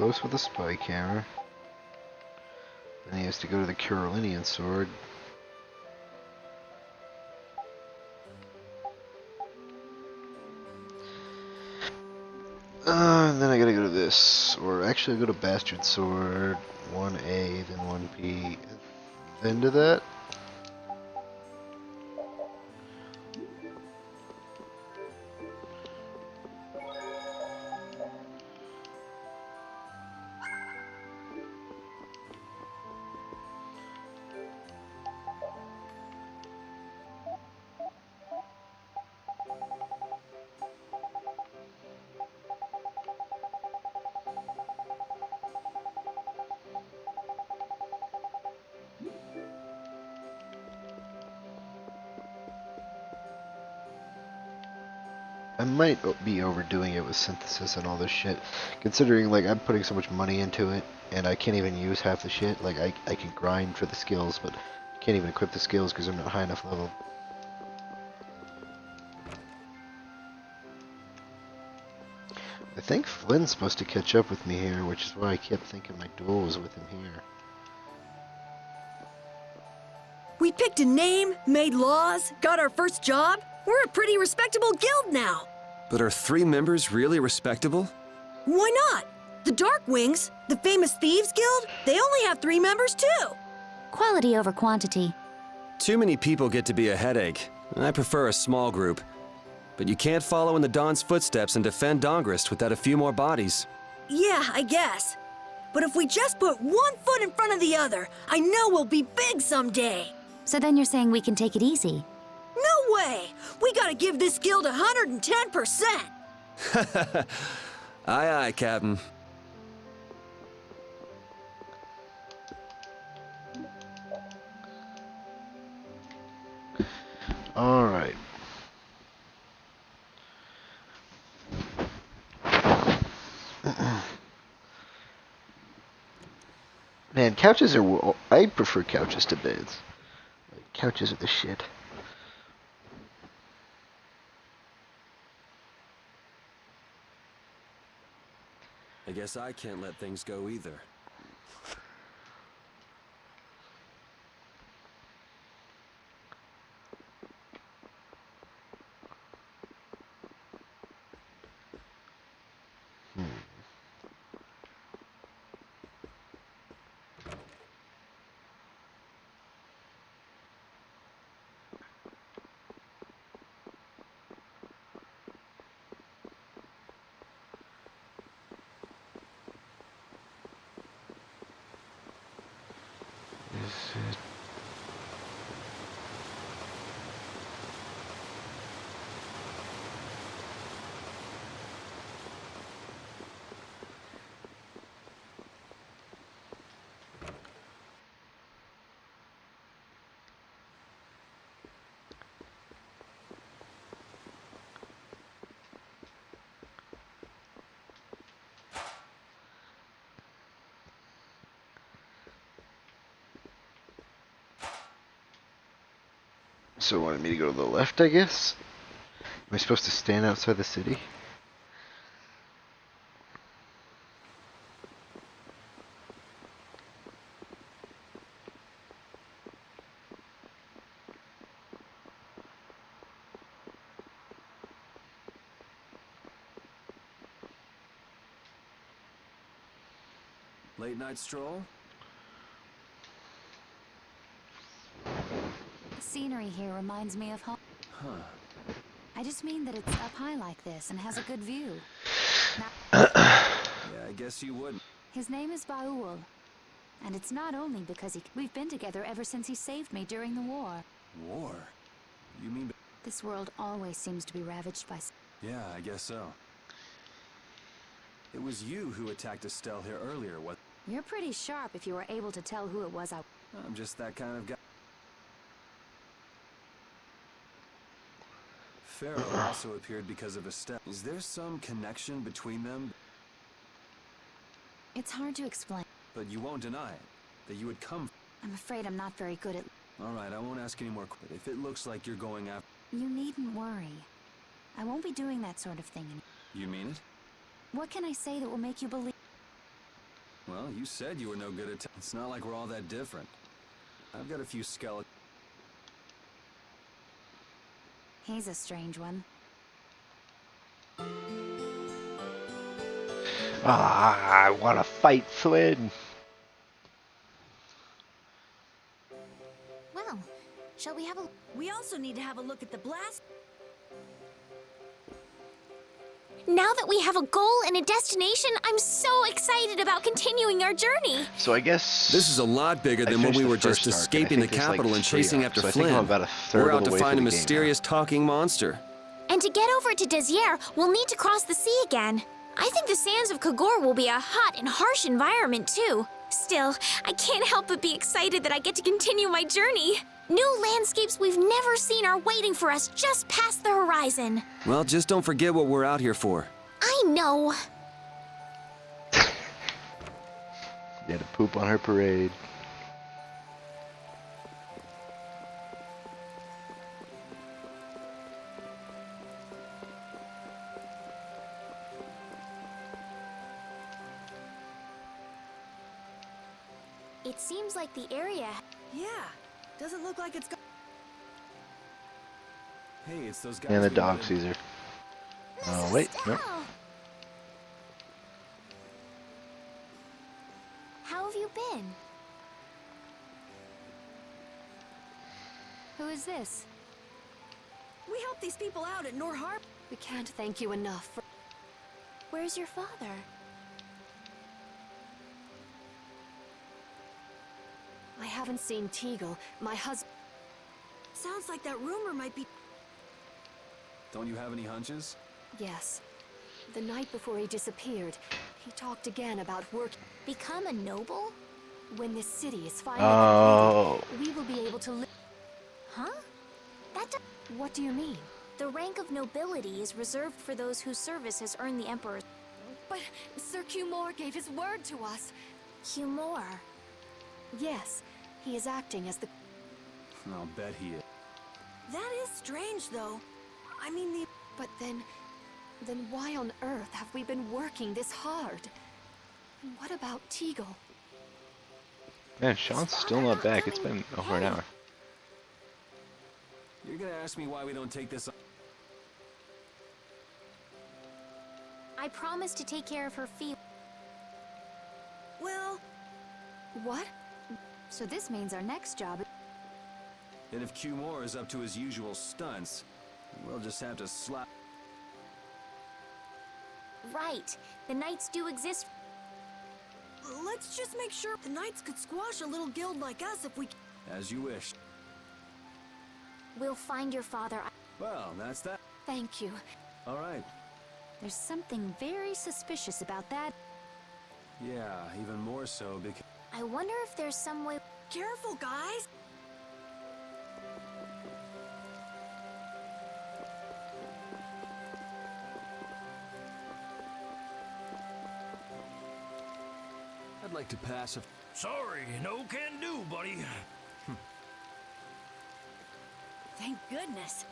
close with a spike hammer. Then he has to go to the Carolinian sword. And then I gotta go to this, or actually I'll go to Bastard Sword, 1A, then 1B, then to that. I might be overdoing it with synthesis and all this shit, considering like I'm putting so much money into it and I can't even use half the shit. Like I can grind for the skills, but I can't even equip the skills because I'm not high enough level. I think Flynn's supposed to catch up with me here, which is why I kept thinking my duel was with him here. We picked a name, made laws, got our first job. We're a pretty respectable guild now. But are 3 members really respectable? Why not? The Darkwings, the famous Thieves Guild, they only have 3 members too. Quality over quantity. Too many people get to be a headache. I prefer a small group. But you can't follow in the Dawn's footsteps and defend Dawngrist without a few more bodies. Yeah, I guess. But if we just put one foot in front of the other, I know we'll be big someday. So then you're saying we can take it easy? No way! We gotta give this guild 110%! Aye, aye, Captain. Alright. Man, couches are... I prefer couches to beds. Like, couches are the shit. I guess I can't let things go either. So wanted me to go to the left, I guess? Am I supposed to stand outside the city? Late night stroll? The scenery here reminds me of home. Huh. I just mean that it's up high like this and has a good view. Yeah, I guess you would. His name is Baul. And it's not only because we've been together ever since he saved me during the war. War? You mean... This world always seems to be ravaged by... Yeah, I guess so. It was you who attacked Estelle here earlier, what? You're pretty sharp if you were able to tell who it was. I'm just that kind of guy. Pharaoh also appeared because of Estelle. Is there some connection between them? It's hard to explain. But you won't deny it, that you would come... I'm afraid I'm not very good at... Alright, I won't ask any more, but if it looks like you're going after... You needn't worry. I won't be doing that sort of thing. You mean it? What can I say that will make you believe? Well, you said you were no good at. It's not like we're all that different. I've got a few skeletons. He's a strange one. Ah, I want to fight Flynn. Well, shall we have a... We also need to have a look at the blast. Now that we have a goal and a destination, I'm so excited about continuing our journey. So I guess This is a lot bigger I than when finished we the were just first arc, and I escaping the think there's, like, capital and 3 chasing arcs, after so I think Flynn. I'm about a third We're of out the to way find a through the game now. mysterious talking monster. And to get over to Desier, we'll need to cross the sea again. I think the sands of Kagor will be a hot and harsh environment, too. Still, I can't help but be excited that I get to continue my journey. New landscapes we've never seen are waiting for us just past the horizon. Well, just don't forget what we're out here for. I know. You had to poop on her parade. It seems like the area... Yeah, doesn't look like it's go- Hey, it's those guys. And the we dog met. sees her. Oh, wait. Nope. How have you been? Who is this? We helped these people out at Nor Harbor. We can't thank you enough for... Where's your father? I haven't seen Teagle, my husband. Sounds like that rumor might be. Don't you have any hunches? Yes. The night before he disappeared, he talked again about work. Become a noble? When this city is finally Oh. completed, we will be able to live. Huh? That do- What do you mean? The rank of nobility is reserved for those whose service has earned the Emperor's... But Sir Cumore gave his word to us. Humor. Yes, he is acting as the... I'll bet he is. That is strange, though. I mean, the. But then why on earth have we been working this hard? And what about Teagle? Man, Sean's still not back. It's been over an hour. You're gonna ask me why we don't take this. I promised to take care of her fee. Well, What? So this means our next job is... And if Cumore is up to his usual stunts, we'll just have to slap. Right. The Knights do exist. let's just make sure the Knights could squash a little guild like us if we. As you wish. We'll find your father. Well, that's that. Thank you. All right. There's something very suspicious about that. Yeah, even more so because. I wonder if there's some way... Careful, guys! I'd like to pass a... Sorry, no can do, buddy. Thank goodness.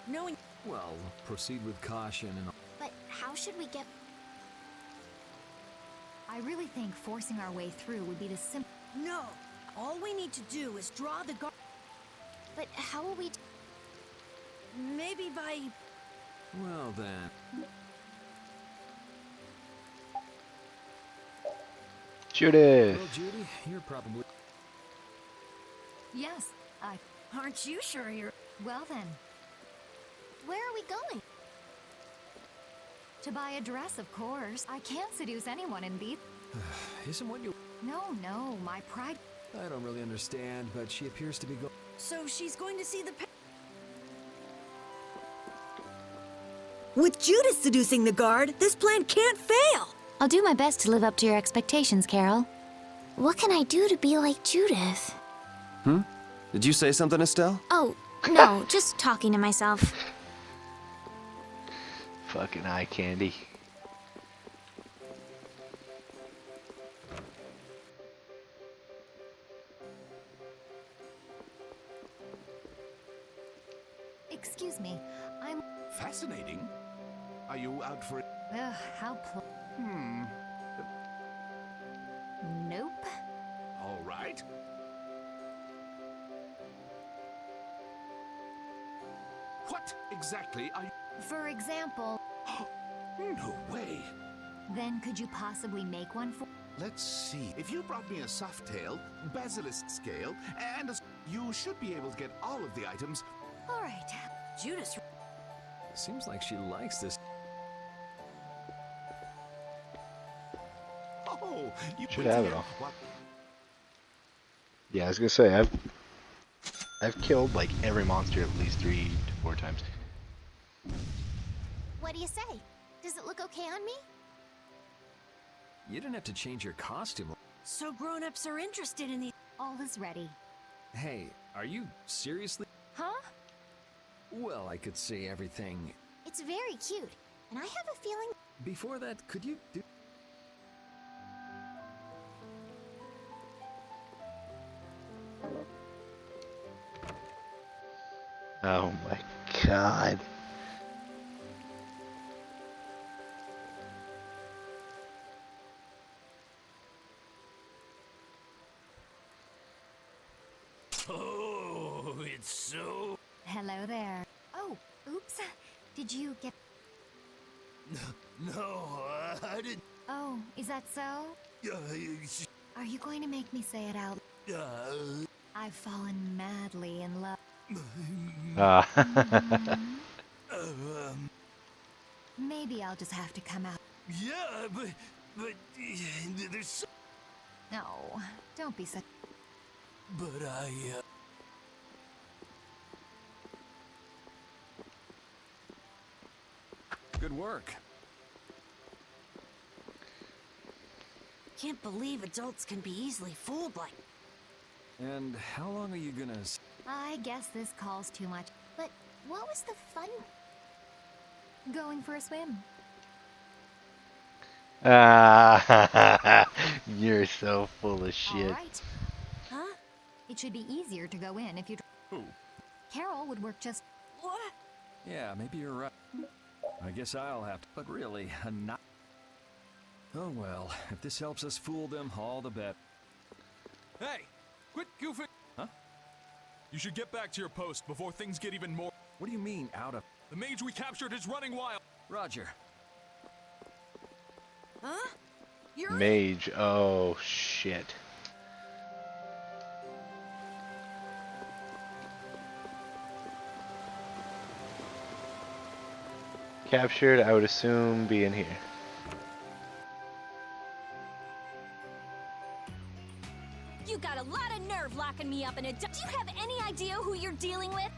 Knowing. Well, proceed with caution and... But how should we get... I really think forcing our way through would be the simple... No. All we need to do is draw the guard. But how will we... Maybe by... Well then... Judith! Well, Judy, you're probably... Yes, Aren't you sure you're... Well then, Where are we going? to buy a dress, of course. I can't seduce anyone in these... Isn't what you... No, my pride... I don't really understand, but she appears to be go... So she's going to see the... With Judith seducing the guard, this plan can't fail! I'll do my best to live up to your expectations, Carol. What can I do to be like Judith? Did you say something, Estelle? Oh, no, just talking to myself. Fucking eye candy. Excuse me, I'm... Fascinating. Are you out for it? Ugh, how What exactly are you... For example, No way. then could you possibly make one for? Let's see. If you brought me a Softail, Basilisk Scale, and you should be able to get all of the items. All right. Judas. Seems like she likes this. Oh, you Should put have it together- all. What? Yeah, I was gonna say I've killed like every monster at least 3 to 4 times. What do you say? Does it look okay on me? You didn't have to change your costume. So grown-ups are interested in the... All is ready. Hey, are you seriously? Huh? Well, I could say everything. It's very cute, and I have a feeling... Before that, could you do... Oh my god. Oh, it's so... Hello there. Oh, oops. Did you get... No, I didn't... Oh, is that so? Are you going to make me say it out? I've fallen madly in love. Maybe I'll just have to come out. Yeah, but there's so... No, don't be such... But Good work. Can't believe adults can be easily fooled like... And how long are you gonna... I guess this calls too much. But what was the fun? Going for a swim. You're so full of shit. All right. Huh? It should be easier to go in if you... Who? Carol would work just... What? Yeah, maybe you're right. I guess I'll have to... But really, not... Oh well, if this helps us fool them, all the bet. Hey! Quit goofing! Huh? You should get back to your post before things get even more... What do you mean, out of... The mage we captured is running wild! Roger. Huh? You're... Mage, oh shit. Captured, I would assume be in here. You got a lot of nerve locking me up in a... Do you have any idea who you're dealing with?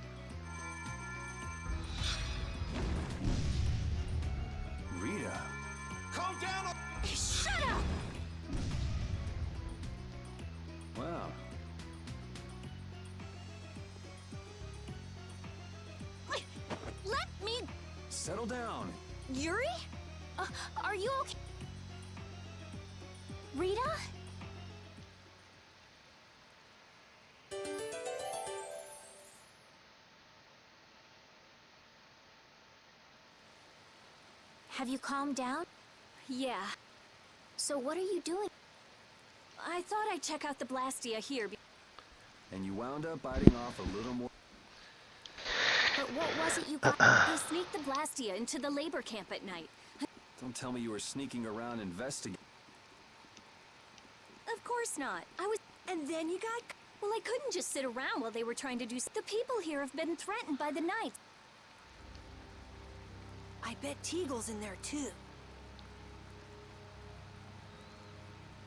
Rita. Calm down! Shut up! Wow. Let me... Settle down. Yuri? Are you okay? Rita? Have you calmed down? Yeah. So what are you doing? I thought I'd check out the Blastia here. And you wound up biting off a little more... But what was it you got? They sneaked the Blastia into the labor camp at night. Don't tell me you were sneaking around investigating. Of course not. I was... And then you got... Well, I couldn't just sit around while they were trying to do... The people here have been threatened by the Knights. I bet Teagle's in there, too.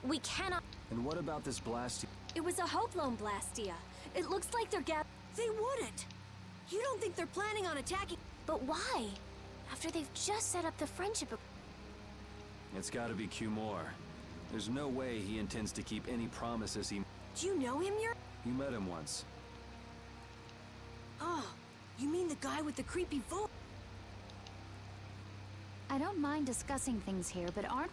We cannot... And what about this blasting? It was a Hope Loan Blastia. It looks like they're They wouldn't! You don't think they're planning on attacking... But why? After they've just set up the friendship... It's gotta be Cumore. There's no way he intends to keep any promises he... Do you know him, You met him once. Oh, you mean the guy with the creepy voice? I don't mind discussing things here, but aren't...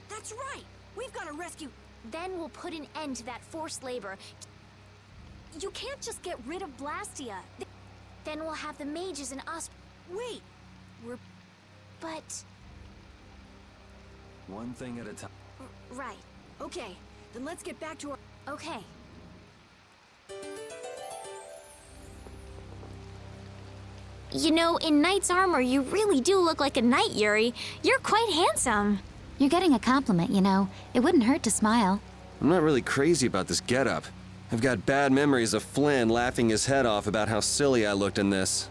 That's right! We've got to rescue... Then we'll put an end to that forced labor. You can't just get rid of Blastia. Then we'll have the mages and us... Wait! We're... But... One thing at a time. Right. Okay, then let's get back to our... Okay. You know, in knight's armor, you really do look like a knight, Yuri. You're quite handsome. You're getting a compliment, you know. It wouldn't hurt to smile. I'm not really crazy about this getup. I've got bad memories of Flynn laughing his head off about how silly I looked in this.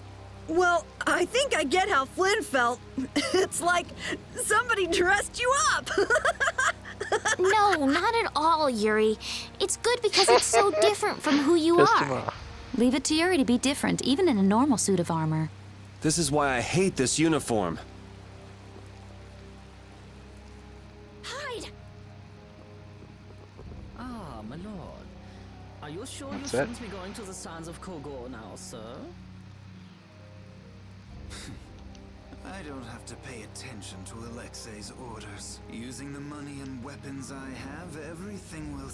Well, I think I get how Flynn felt. It's like somebody dressed you up. No, not at all, Yuri. It's good because it's so different from who you are. Leave it to Yuri to be different, even in a normal suit of armor. This is why I hate this uniform. Hide! Ah, my lord. Are you sure What's you that? shouldn't be going to the sands of Kogor now, sir? I don't have to pay attention to Alexei's orders. Using the money and weapons I have, everything will...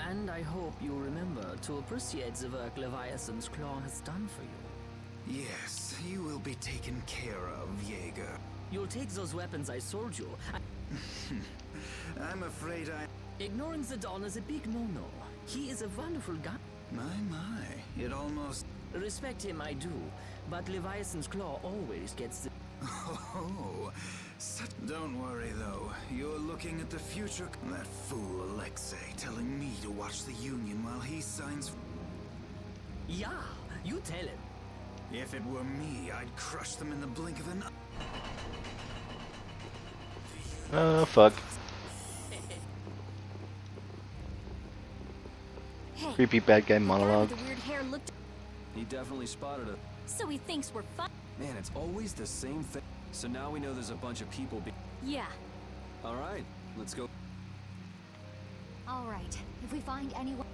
And I hope you remember to appreciate the work Leviathan's Claw has done for you. Yes, you will be taken care of, Jaeger. You'll take those weapons I sold you. I'm afraid Ignoring the Don is a big no-no. He is a wonderful guy. My, it almost... Respect him, I do. But Leviathan's Claw always gets the... Oh, don't worry though. You're looking at the future. That fool Alexei telling me to watch the Union while he signs. Yeah, you tell him. If it were me, I'd crush them in the blink of an eye. Oh, fuck. Hey, Creepy bad guy the guy monologue. with the weird hair looked... He definitely spotted it. So he thinks we're fun. Man, it's always the same thing. So now we know there's a bunch of people Yeah. Alright, let's go. All right. If we find anyone...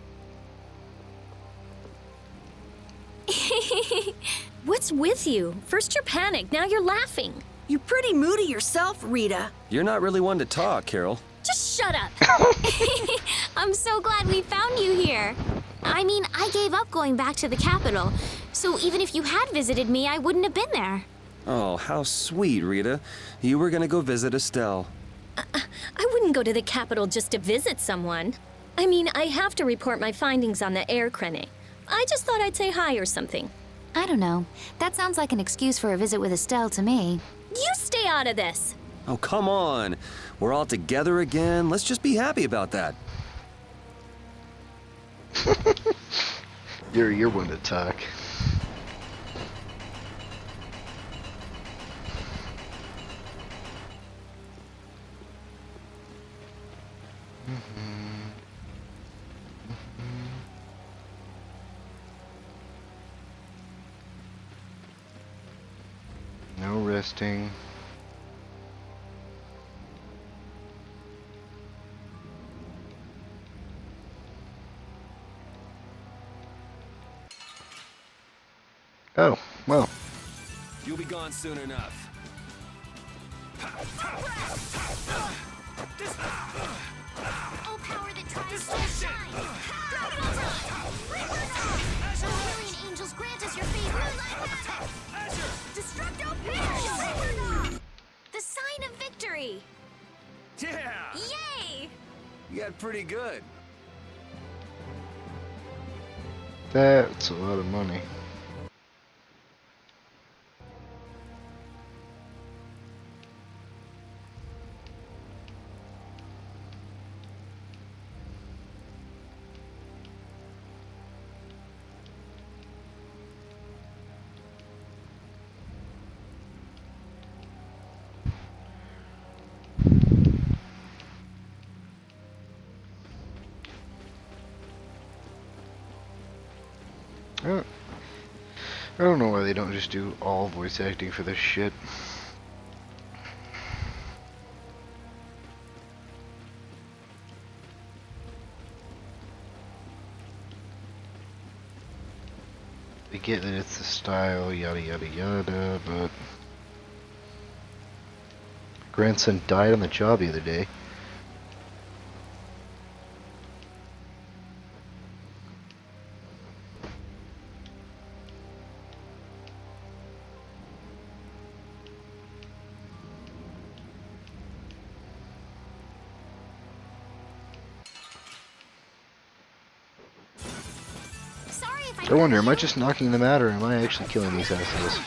What's with you? First you're panicked, now you're laughing. You're pretty moody yourself, Rita. You're not really one to talk, Carol. Just shut up. I'm so glad we found you here. I mean, I gave up going back to the capital, so even if you had visited me, I wouldn't have been there. Oh, how sweet, Rita. You were gonna go visit Estelle. I wouldn't go to the capital just to visit someone. I mean, I have to report my findings on the air crane. I just thought I'd say hi or something. I don't know. That sounds like an excuse for a visit with Estelle to me. You stay out of this. Oh, come on. We're all together again. Let's just be happy about that. You're one to talk. No resting. Oh, well. You'll be gone soon enough. Oh, power that tries to shine! Brilliant angels, grant us your favor! Destructo Pierce! The sign of victory! Yeah! Yay! You got pretty good. That's a lot of money. I don't know why they don't just do all voice acting for this shit. I get that it's the style, yada yada yada, but grandson died on the job the other day. I wonder, am I just knocking them out, or am I actually killing these assholes?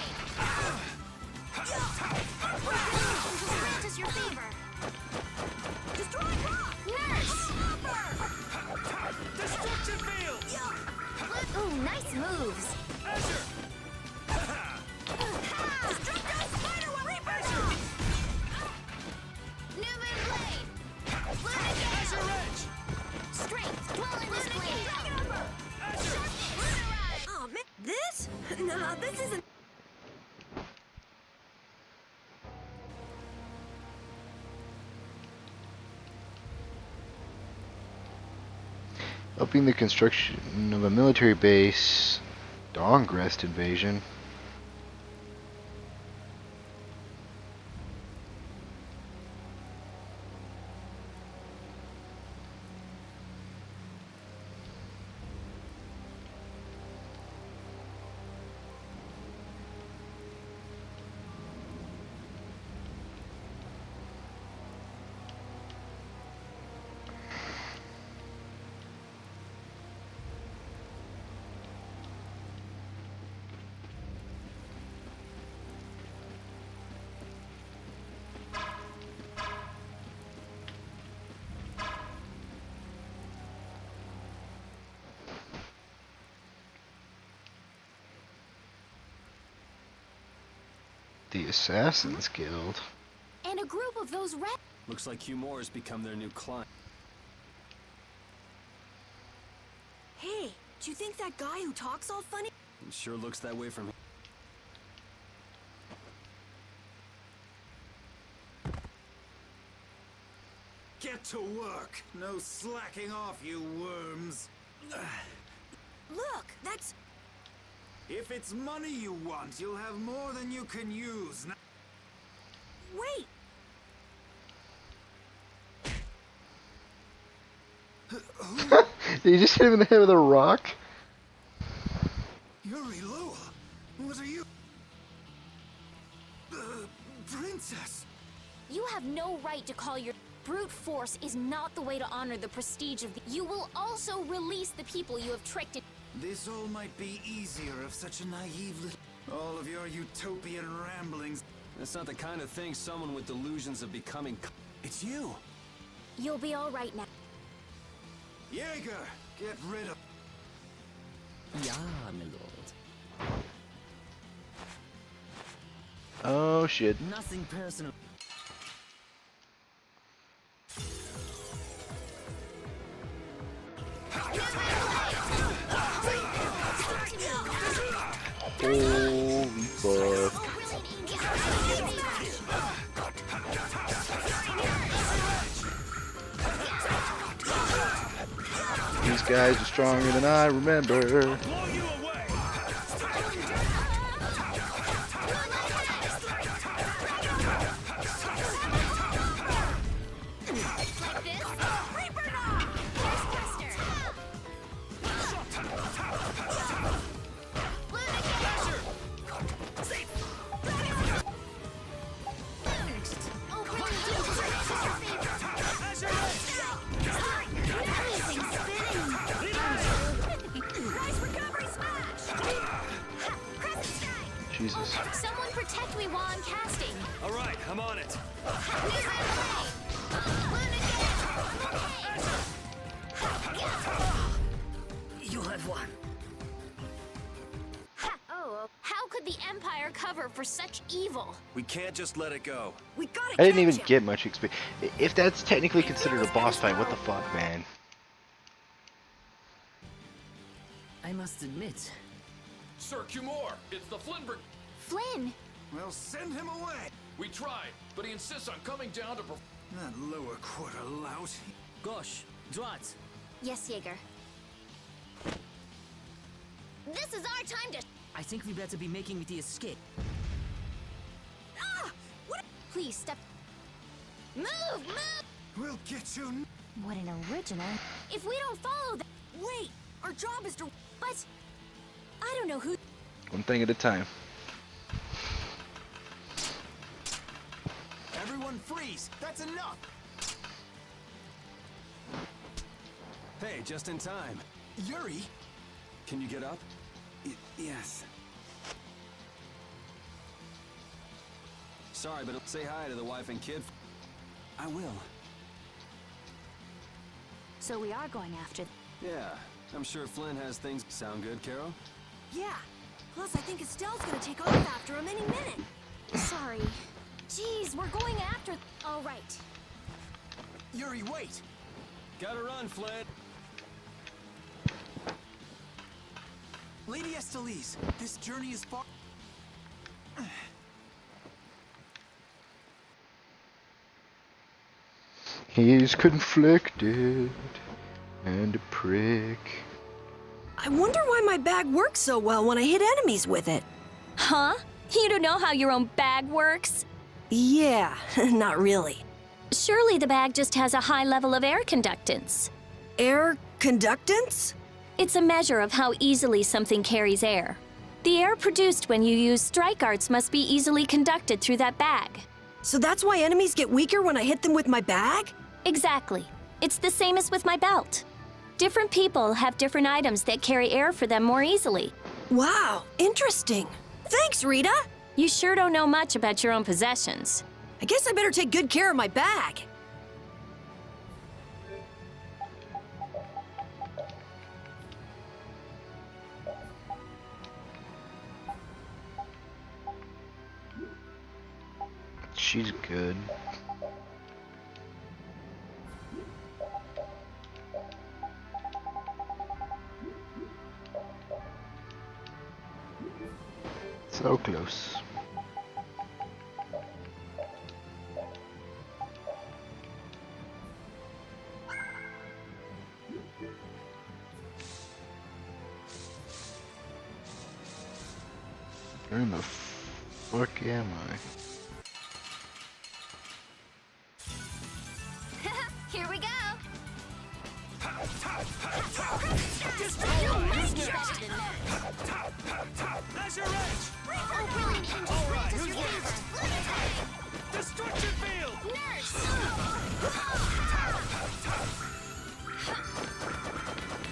Helping the construction of a military base. Dawngrest invasion. The Assassin's Guild. And a group of those red. Looks like Hugh Moore has become their new client. Hey, do you think that guy who talks all funny? It sure looks that way from here. Get to work! No slacking off, you worms! Look, that's... If it's money you want, you'll have more than you can use. Wait! Did you just hit him in the head with a rock? Yuri Loa, what are you? Princess! You have no right to call your... Brute force is not the way to honor the prestige of the... You will also release the people you have tricked in... This all might be easier if such a naive little... All of your utopian ramblings... That's not the kind of thing someone with delusions of becoming... It's you! You'll be all right now. Jaeger, get rid of... Ja, my lord. Oh shit. Nothing personal. Holy fuck. These guys are stronger than I remember. Jesus. Someone protect me while I'm casting. All right, I'm on it. You have won. Oh, how could the Empire cover for such evil? We can't just let it go. We gotta I didn't catch even him. get much experience. If that's technically considered a boss fight, what the fuck, man? I must admit. Sir Cumore, it's the Flinberg. Flynn! Well, send him away! We tried, but he insists on coming down to... That lower quarter lout. Gosh, Drat. Yes, Jaeger. This is our time to... I think we better be making the escape. Ah! What? Please step... Move! Move! We'll get you... What an original. If we don't follow them... Wait, our job is to... But... I don't know who... One thing at a time. Everyone freeze! That's enough! Hey, just in time. Yuri? Can you get up? Yes. Sorry, but say hi to the wife and kid. I will. So we are going after them. Yeah, I'm sure Flynn has things. Sound good, Carol? Yeah. Plus, I think Estelle's gonna take off after him any minute. Sorry. Jeez, we're going after... All right. Yuri, wait! Gotta run, Flynn. Lady Estellise, this journey is far... He's conflicted And a prick. I wonder why my bag works so well when I hit enemies with it. Huh? You don't know how your own bag works? Yeah, not really. Surely the bag just has a high level of air conductance. Air conductance? It's a measure of how easily something carries air. The air produced when you use strike arts must be easily conducted through that bag. So that's why enemies get weaker when I hit them with my bag? Exactly. It's the same as with my belt. Different people have different items that carry air for them more easily. Wow, interesting. Thanks, Rita. You sure don't know much about your own possessions. I guess I better take good care of my bag. She's good. So close. Where in the fuck am I? Here we go. That's your edge! Oh, brilliant angel. All right, Does who's your next? favor. Destruction field! Nurse.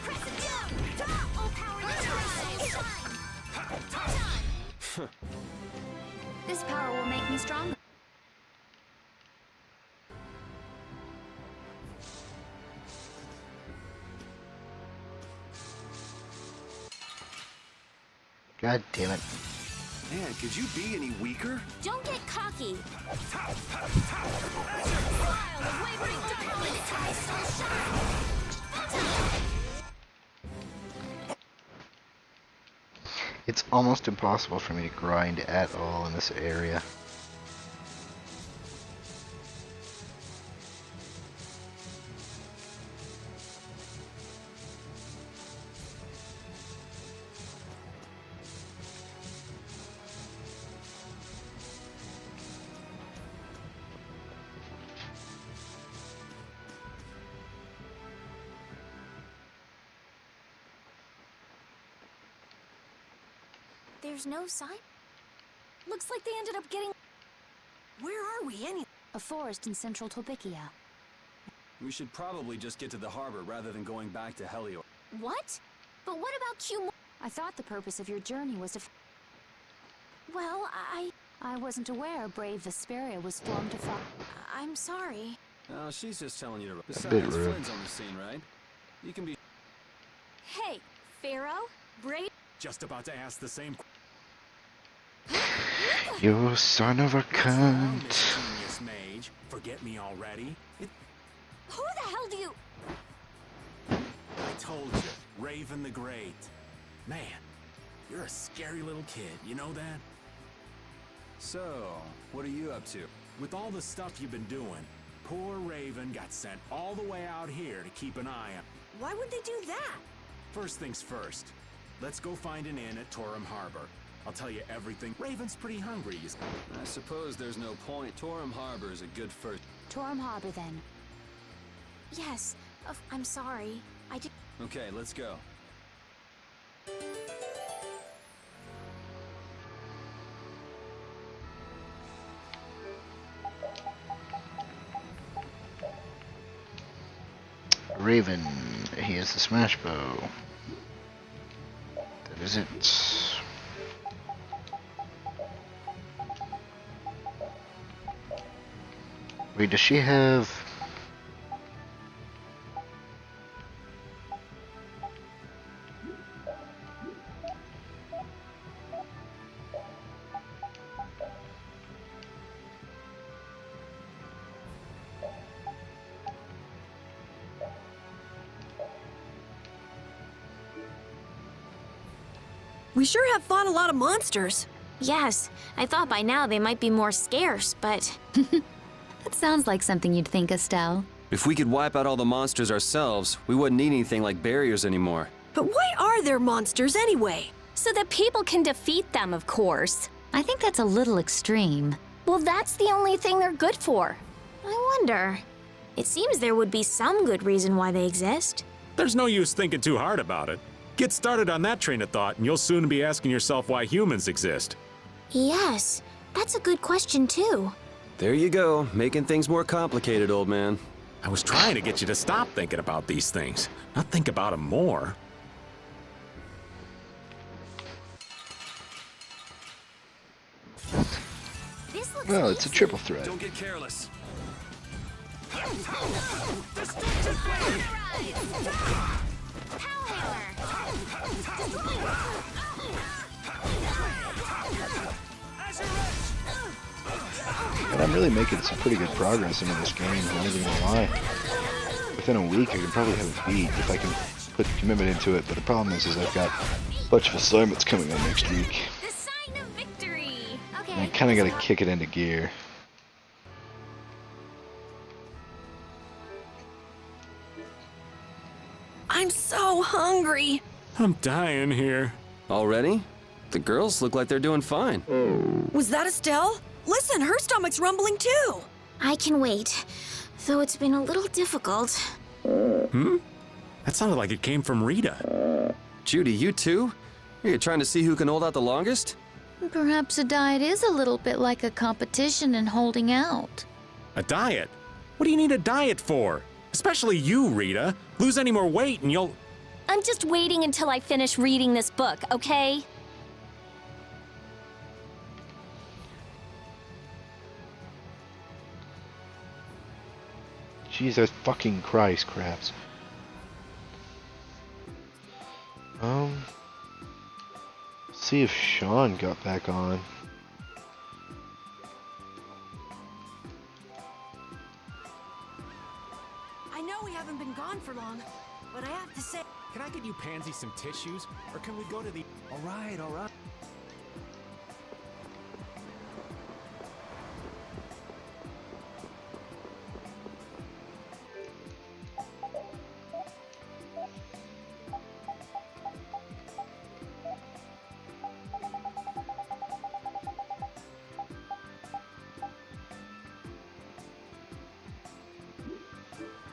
Press it down. All power to This power will make me stronger. God damn it. Man, could you be any weaker? Don't get cocky. It's almost impossible for me to grind at all in this area. There's no sign. Looks like they ended up getting... Where are we anyway? A forest in central Topikia. We should probably just get to the harbor rather than going back to Helior. What? But what about Q... I thought the purpose of your journey was to... Well, I wasn't aware Brave Vesperia was formed to fight. I'm sorry. Oh, she's just telling you to... Bit Besides, rude. Flynn's on the scene, right? You can be... Hey, Pharaoh? Brave... Just about to ask the same You son of a cunt. Genius mage. Forget me already? Who the hell do you... I told you, Raven the Great. Man, you're a scary little kid, you know that? So, what are you up to? With all the stuff you've been doing, poor Raven got sent all the way out here to keep an eye on. Why would they do that? First things first. Let's go find an inn at Torum Harbor. I'll tell you everything. Raven's pretty hungry. I suppose there's no point. Torum Harbor is a good first... Torum Harbor, then. Yes, I'm sorry. I did... Okay, let's go. Raven, he has the smash bow. That is it. Wait, does she have... We sure have fought a lot of monsters. Yes, I thought by now they might be more scarce, but... That sounds like something you'd think, Estelle. If we could wipe out all the monsters ourselves, we wouldn't need anything like barriers anymore. But why are there monsters anyway? So that people can defeat them, of course. I think that's a little extreme. Well, that's the only thing they're good for. I wonder. It seems there would be some good reason why they exist. There's no use thinking too hard about it. Get started on that train of thought, and you'll soon be asking yourself why humans exist. Yes, that's a good question, too. There you go, making things more complicated, old man. I was trying to get you to stop thinking about these things, not think about them more. This looks Well, it's a triple threat. Don't get careless. And I'm really making some pretty good progress into this game, I'm not even gonna lie. Within a week, I can probably have it beat if I can put commitment into it, but the problem is I've got a bunch of assignments coming up next week. The sign of victory. Okay. And I kinda gotta kick it into gear. I'm so hungry. I'm dying here. Already? The girls look like they're doing fine. Was that Estelle? Listen, her stomach's rumbling too. I can wait, though it's been a little difficult. Hmm? That sounded like it came from Rita. Judy, you too? You're trying to see who can hold out the longest? Perhaps a diet is a little bit like a competition in holding out. A diet? What do you need a diet for? Especially you, Rita. Lose any more weight and you'll... I'm just waiting until I finish reading this book, okay? Jesus fucking Christ, craps. See if Sean got back on. I know we haven't been gone for long, but I have to say... Can I get you Pansy some tissues? Or can we go to the... All right, all right.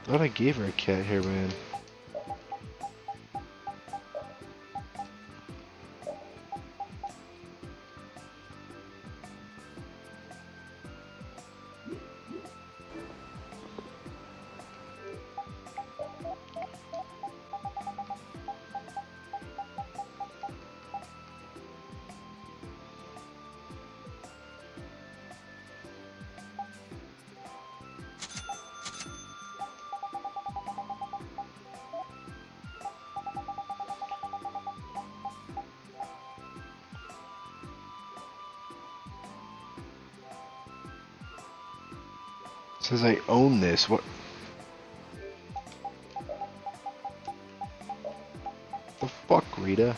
Thought I gave her a cat hairband. Says I own this. What? The fuck, Rita?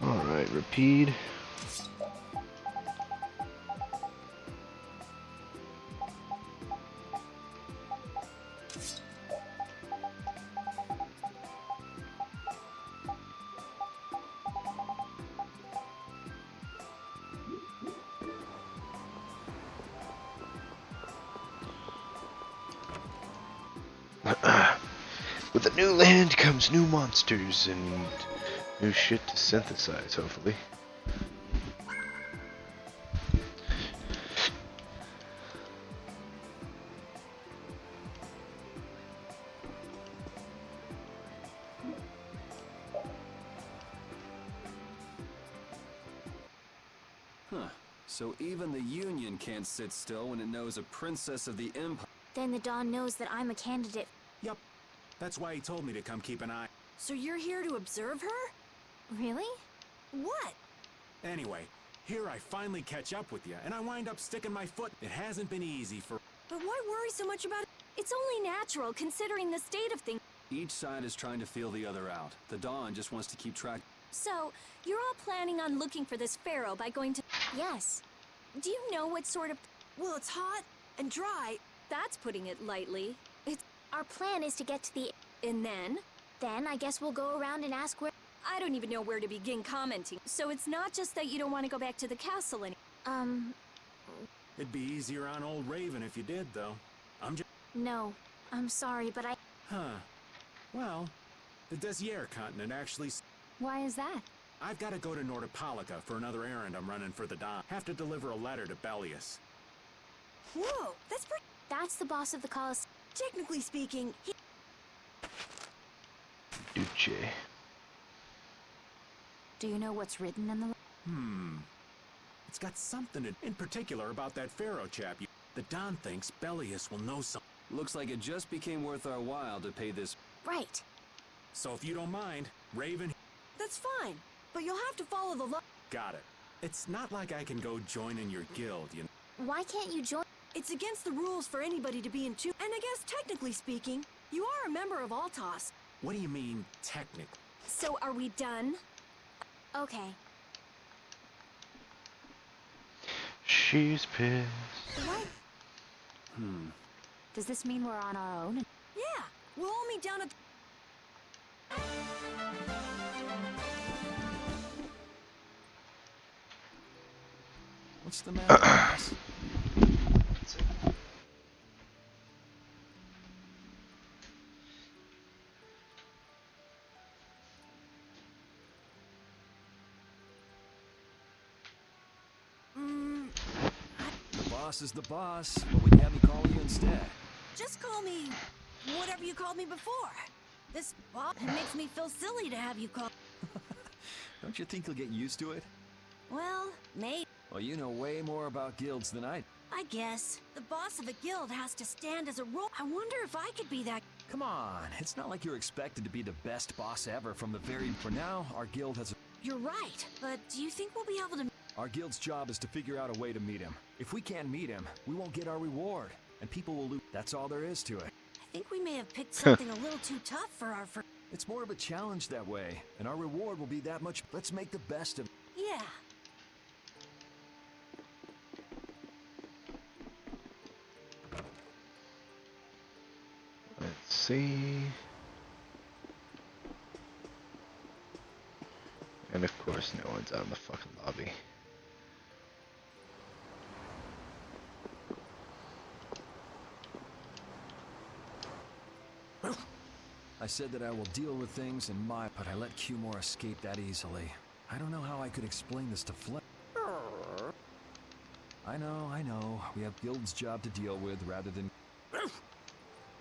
Alright, repeat. With a new land comes new monsters and new shit to synthesize, hopefully. Huh. So even the Union can't sit still when it knows a princess of the Empire. Then the Dawn knows that I'm a candidate. Yup. That's why he told me to come keep an eye. So you're here to observe her? Really? What? Anyway, here I finally catch up with you, and I wind up sticking my foot. It hasn't been easy for... But why worry so much about it? It's only natural, considering the state of things. Each side is trying to feel the other out. The Dawn just wants to keep track. So, you're all planning on looking for this pharaoh by going to... Yes. Do you know what sort of... Well, it's hot and dry. That's putting it lightly. It's... Our plan is to get to the... And then? Then I guess we'll go around and ask where... I don't even know where to begin commenting. So it's not just that you don't want to go back to the castle any... It'd be easier on old Raven if you did, though. I'm just... No. I'm sorry, but I... Huh. Well, the Desier continent actually... Why is that? I've got to go to Nordopolica for another errand I'm running for the Don. Have to deliver a letter to Bellius. Whoa, that's pretty... That's the boss of the Colosseum. Technically speaking, he... Duce. Do you know what's written in the... It's got something in particular about that pharaoh chap. The Don thinks Bellius will know something. Looks like it just became worth our while to pay this. Right. So if you don't mind, Raven... That's fine, but you'll have to follow the law. Got it. It's not like I can go join in your guild, you know. Why can't you join? It's against the rules for anybody to be in two. And I guess technically speaking, you are a member of Altos. What do you mean, technically? So are we done? Okay. She's pissed. What? Does this mean we're on our own? Yeah, we'll all meet down at... What's the matter, boss? The boss is the boss. What would you have me call you instead? Just call me whatever you called me before. This makes me feel silly to have you call... Don't you think you'll get used to it? Well, maybe. Well, you know way more about guilds than I. I guess. The boss of a guild has to stand as a role. I wonder if I could be that... Come on, it's not like you're expected to be the best boss ever from the very... For now, our guild has a... You're right, but do you think we'll be able to... Our guild's job is to figure out a way to meet him. If we can't meet him, we won't get our reward, and people will lose. That's all there is to it. I think we may have picked something a little too tough for our first... It's more of a challenge that way, and our reward will be that much. Let's make the best of it. Yeah. Let's see. And of course, no one's out in the fucking lobby. I said that I will deal with things in my... But I let Cumore escape that easily. I don't know how I could explain this to Flint. I know. We have guild's job to deal with rather than...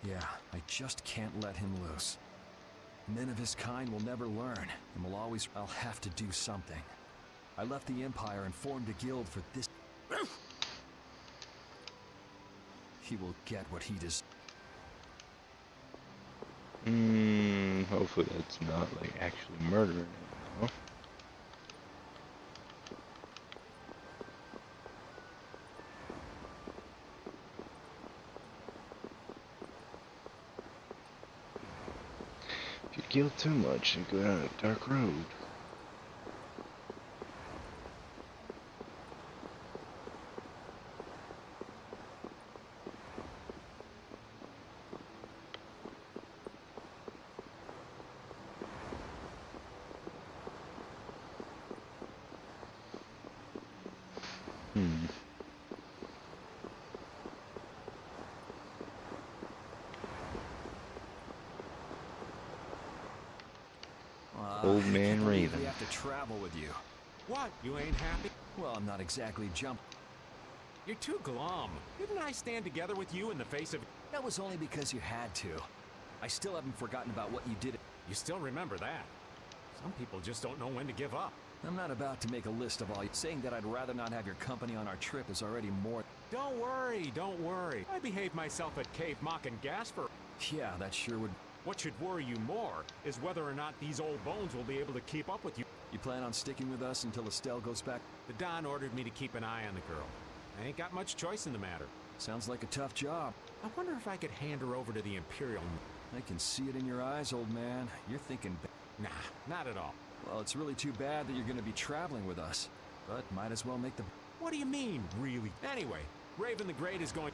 Yeah, I just can't let him loose. Men of his kind will never learn, and will always... I'll have to do something. I left the Empire and formed a guild for this... He will get what he does. Hopefully that's not like actually murdering him, no? If you kill too much and go down a dark road. Old I man can't believe Raven. We have to travel with you. What? You ain't happy? Well, I'm not exactly You're too glum. Didn't I stand together with you in the face of... That was only because you had to. I still haven't forgotten about what you did. You still remember that. Some people just don't know when to give up. I'm not about to make a list of all you. Saying that I'd rather not have your company on our trip is already more. Don't worry, don't worry. I behaved myself at Cave Mock and Gasper. Yeah, that sure would. What should worry you more is whether or not these old bones will be able to keep up with you. You plan on sticking with us until Estelle goes back? The Don ordered me to keep an eye on the girl. I ain't got much choice in the matter. Sounds like a tough job. I wonder if I could hand her over to the Imperial. I can see it in your eyes, old man. You're thinking. Nah, not at all. Well, it's really too bad that you're going to be traveling with us. But might as well make the... What do you mean, really? Anyway, Raven the Great is going...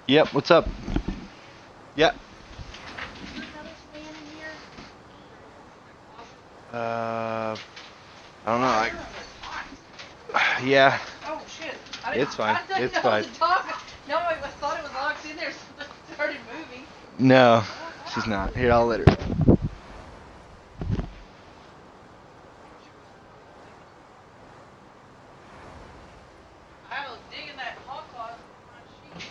Yep, what's up? Yep. I don't know. Yeah. Oh shit! It's fine. I didn't It's know fine. the dog. No, I thought it was locked in there, so it started moving. No, she's not. Here, I'll let her. I was digging that hot closet on my sheet.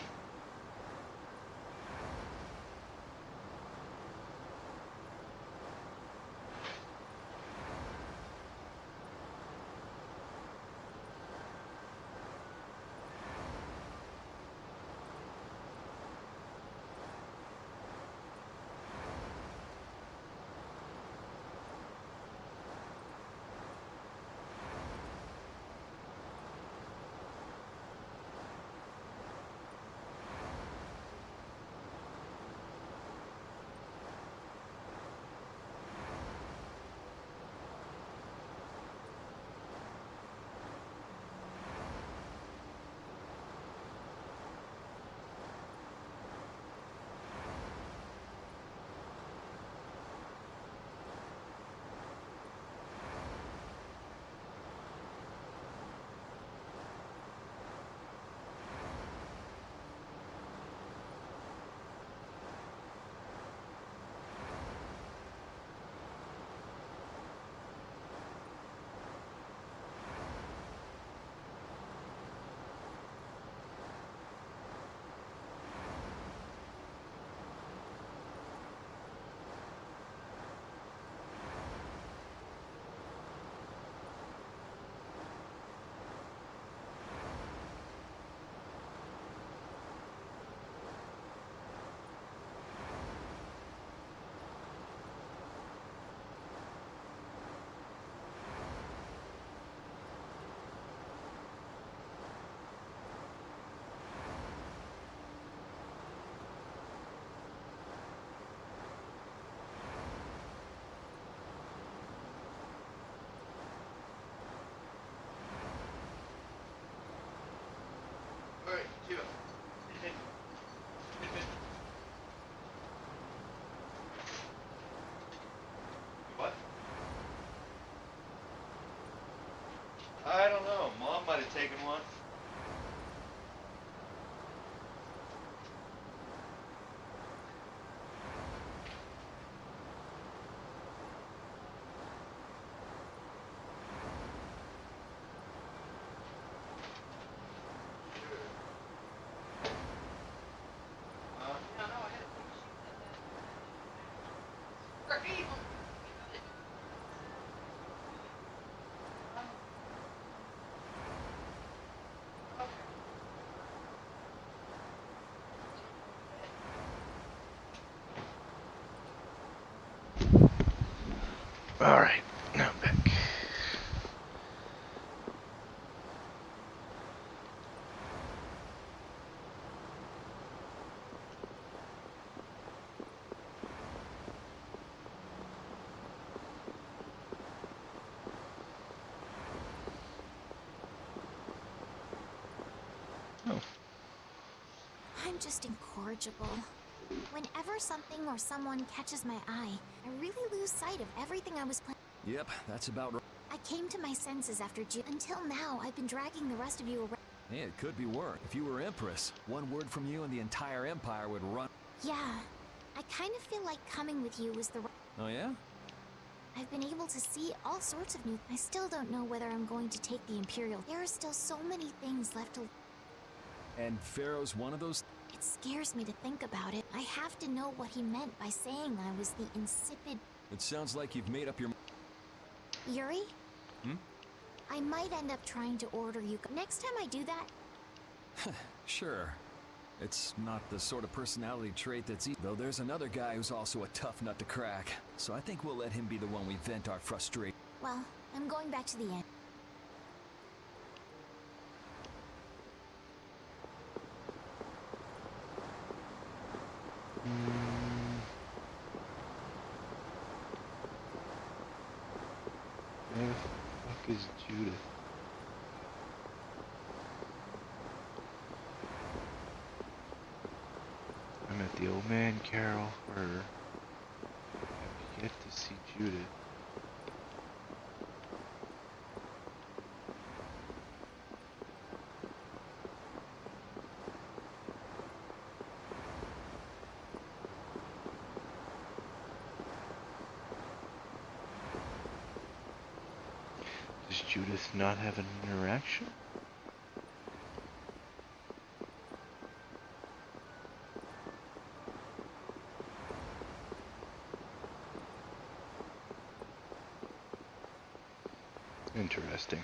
What? I don't know. Mom might have taken one. All right, now I'm back. Oh. I'm just incorrigible. Whenever something or someone catches my eye, I really lose sight of everything I was planning. Yep, that's about right. I came to my senses after June. Until now, I've been dragging the rest of you around. Hey, it could be worse. If you were Empress, one word from you and the entire Empire would run. Yeah, I kind of feel like coming with you was the right. Oh yeah? I've been able to see all sorts of new. I still don't know whether I'm going to take the Imperial. There are still so many things left to. And Pharaoh's one of those. It scares me to think about it. I have to know what he meant by saying I was the insipid. It sounds like you've made up your. Yuri? Hmm? I might end up trying to order you. Next time I do that. Sure. It's not the sort of personality trait that's though there's another guy who's also a tough nut to crack. So I think we'll let him be the one we vent our frustration. Well, I'm going back to the end. Where the fuck is Judith? I'm at the old man, Carol, her. I've yet to see Judith. Does Judith not have an interaction? Interesting.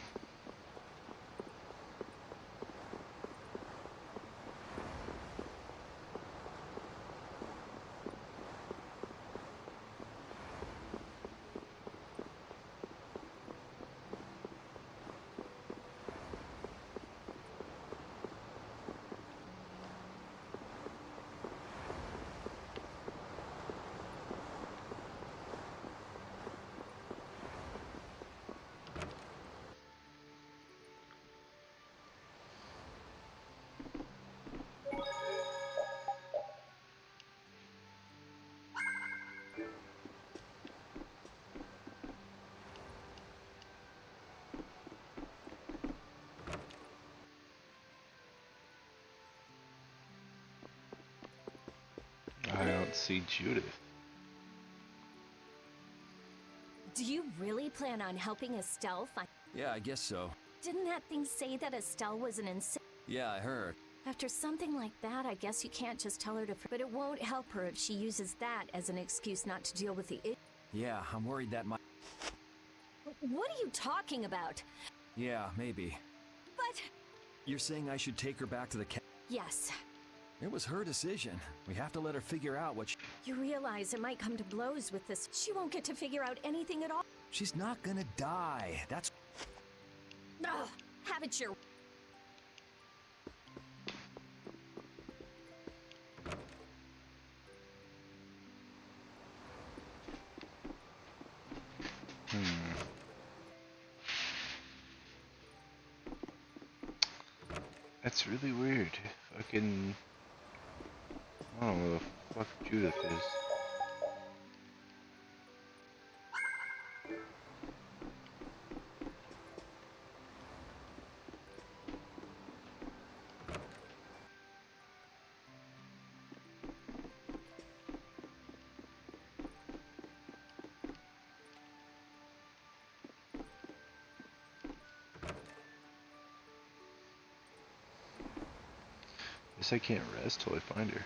I don't see Judith. Do you really plan on helping Estelle find... Yeah, I guess so. Didn't that thing say that Estelle was an insane... Yeah, I heard. After something like that, I guess you can't just tell her to... But it won't help her if she uses that as an excuse not to deal with the... Yeah, I'm worried that might... What are you talking about? Yeah, maybe. But... You're saying I should take her back to the Yes. It was her decision. We have to let her figure out what You realize it might come to blows with this. She won't get to figure out anything at all. She's not gonna die. That's... Ugh, have it your... That's really weird. Fucking... I don't know where the fuck Judith is. Guess I can't rest till I find her.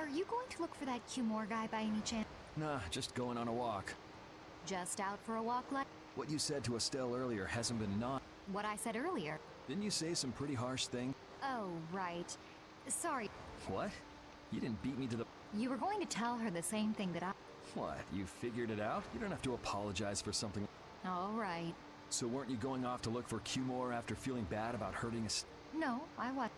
Are you going to look for that Cumore guy by any chance? Nah, just going on a walk. Just out for a walk like What you said to Estelle earlier hasn't been not. what I said earlier? Didn't you say some pretty harsh thing? Oh, right. Sorry. What? You didn't beat me to the... You were going to tell her the same thing that I... What? You figured it out? You don't have to apologize for something... All right. So weren't you going off to look for Cumore after feeling bad about hurting us? No, I was.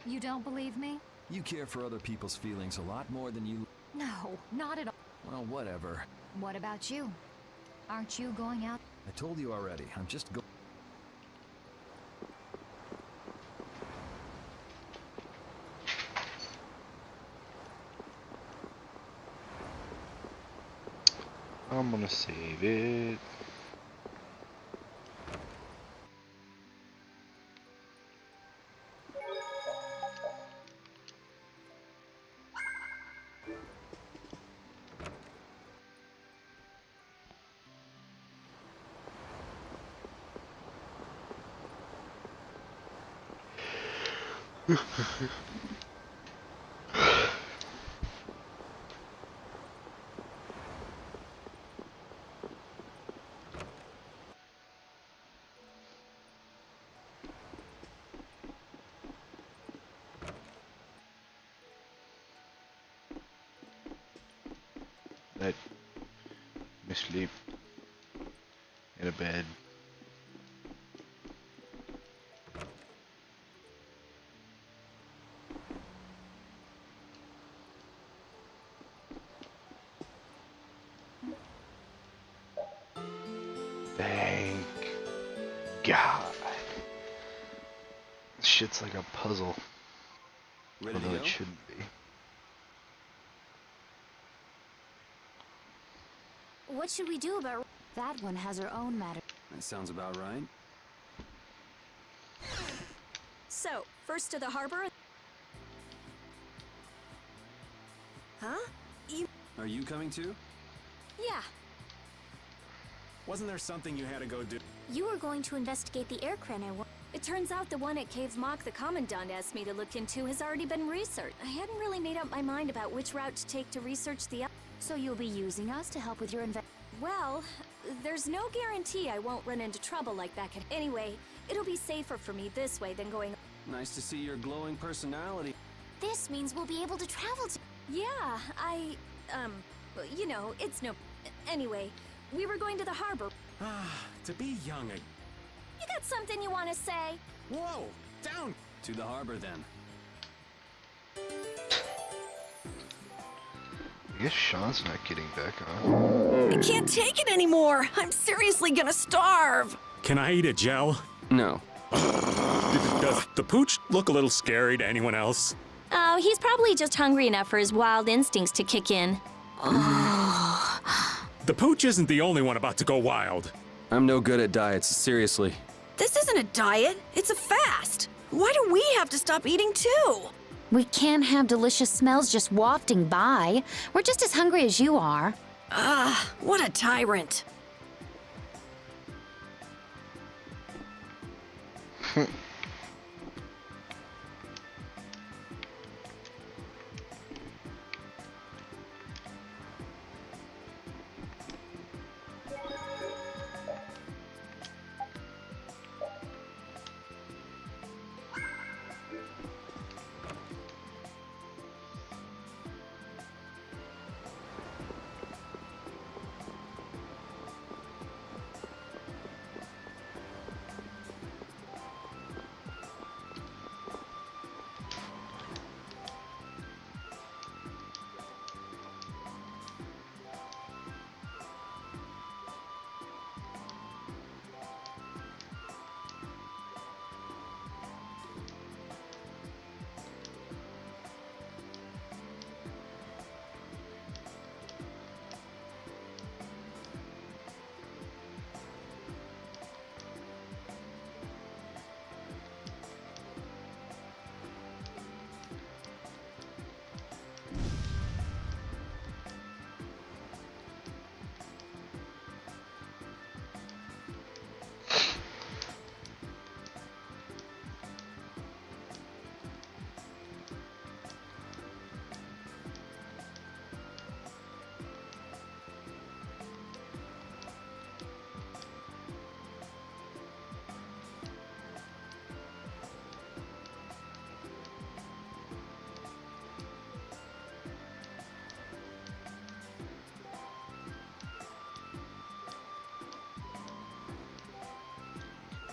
You don't believe me? You care for other people's feelings a lot more than you... No, not at all. Well, whatever. What about you? Aren't you going out? I told you already. I'm just go... I'm gonna save it. Let me sleep in a bed. Thank God. This shit's like a puzzle. Ready to Although go? it shouldn't be. What should we do about... That one has her own matter. That sounds about right. So, first to the harbor? Huh? Are you coming too? Yeah. Wasn't there something you had to go do? You were going to investigate the aircraft I It turns out the one at Cave Mock the Commandant asked me to look into has already been researched. I hadn't really made up my mind about which route to take to research the... So you'll be using us to help with your Well, there's no guarantee I won't run into trouble like that. Anyway, it'll be safer for me this way than going... Nice to see your glowing personality. This means we'll be able to travel to... Yeah, you know, it's no... Anyway, we were going to the harbor. To be young again. You got something you want to say? Whoa! Down! To the harbor then. I guess Sean's not getting back on. I can't take it anymore. I'm seriously gonna starve. Can I eat a gel? No. Does the pooch look a little scary to anyone else? Oh, he's probably just hungry enough for his wild instincts to kick in. The pooch isn't the only one about to go wild. I'm no good at diets, seriously. This isn't a diet, it's a fast. Why do we have to stop eating too? We can't have delicious smells just wafting by. We're just as hungry as you are. Ah, what a tyrant.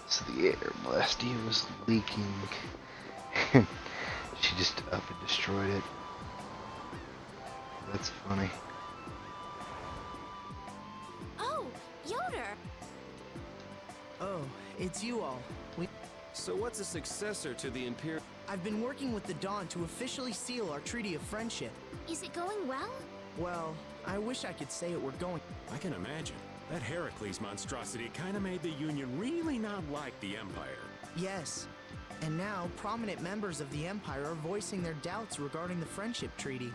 So the air blastia was leaking. She just up and destroyed it. That's funny. Oh, Yoder! Oh, it's you all. So what's a successor to the Imperial? I've been working with the Dawn to officially seal our Treaty of Friendship. Is it going well? Well, I wish I could say it were going. I can imagine. That Heracles monstrosity kind of made the Union really not like the Empire. Yes. And now, prominent members of the Empire are voicing their doubts regarding the Friendship Treaty.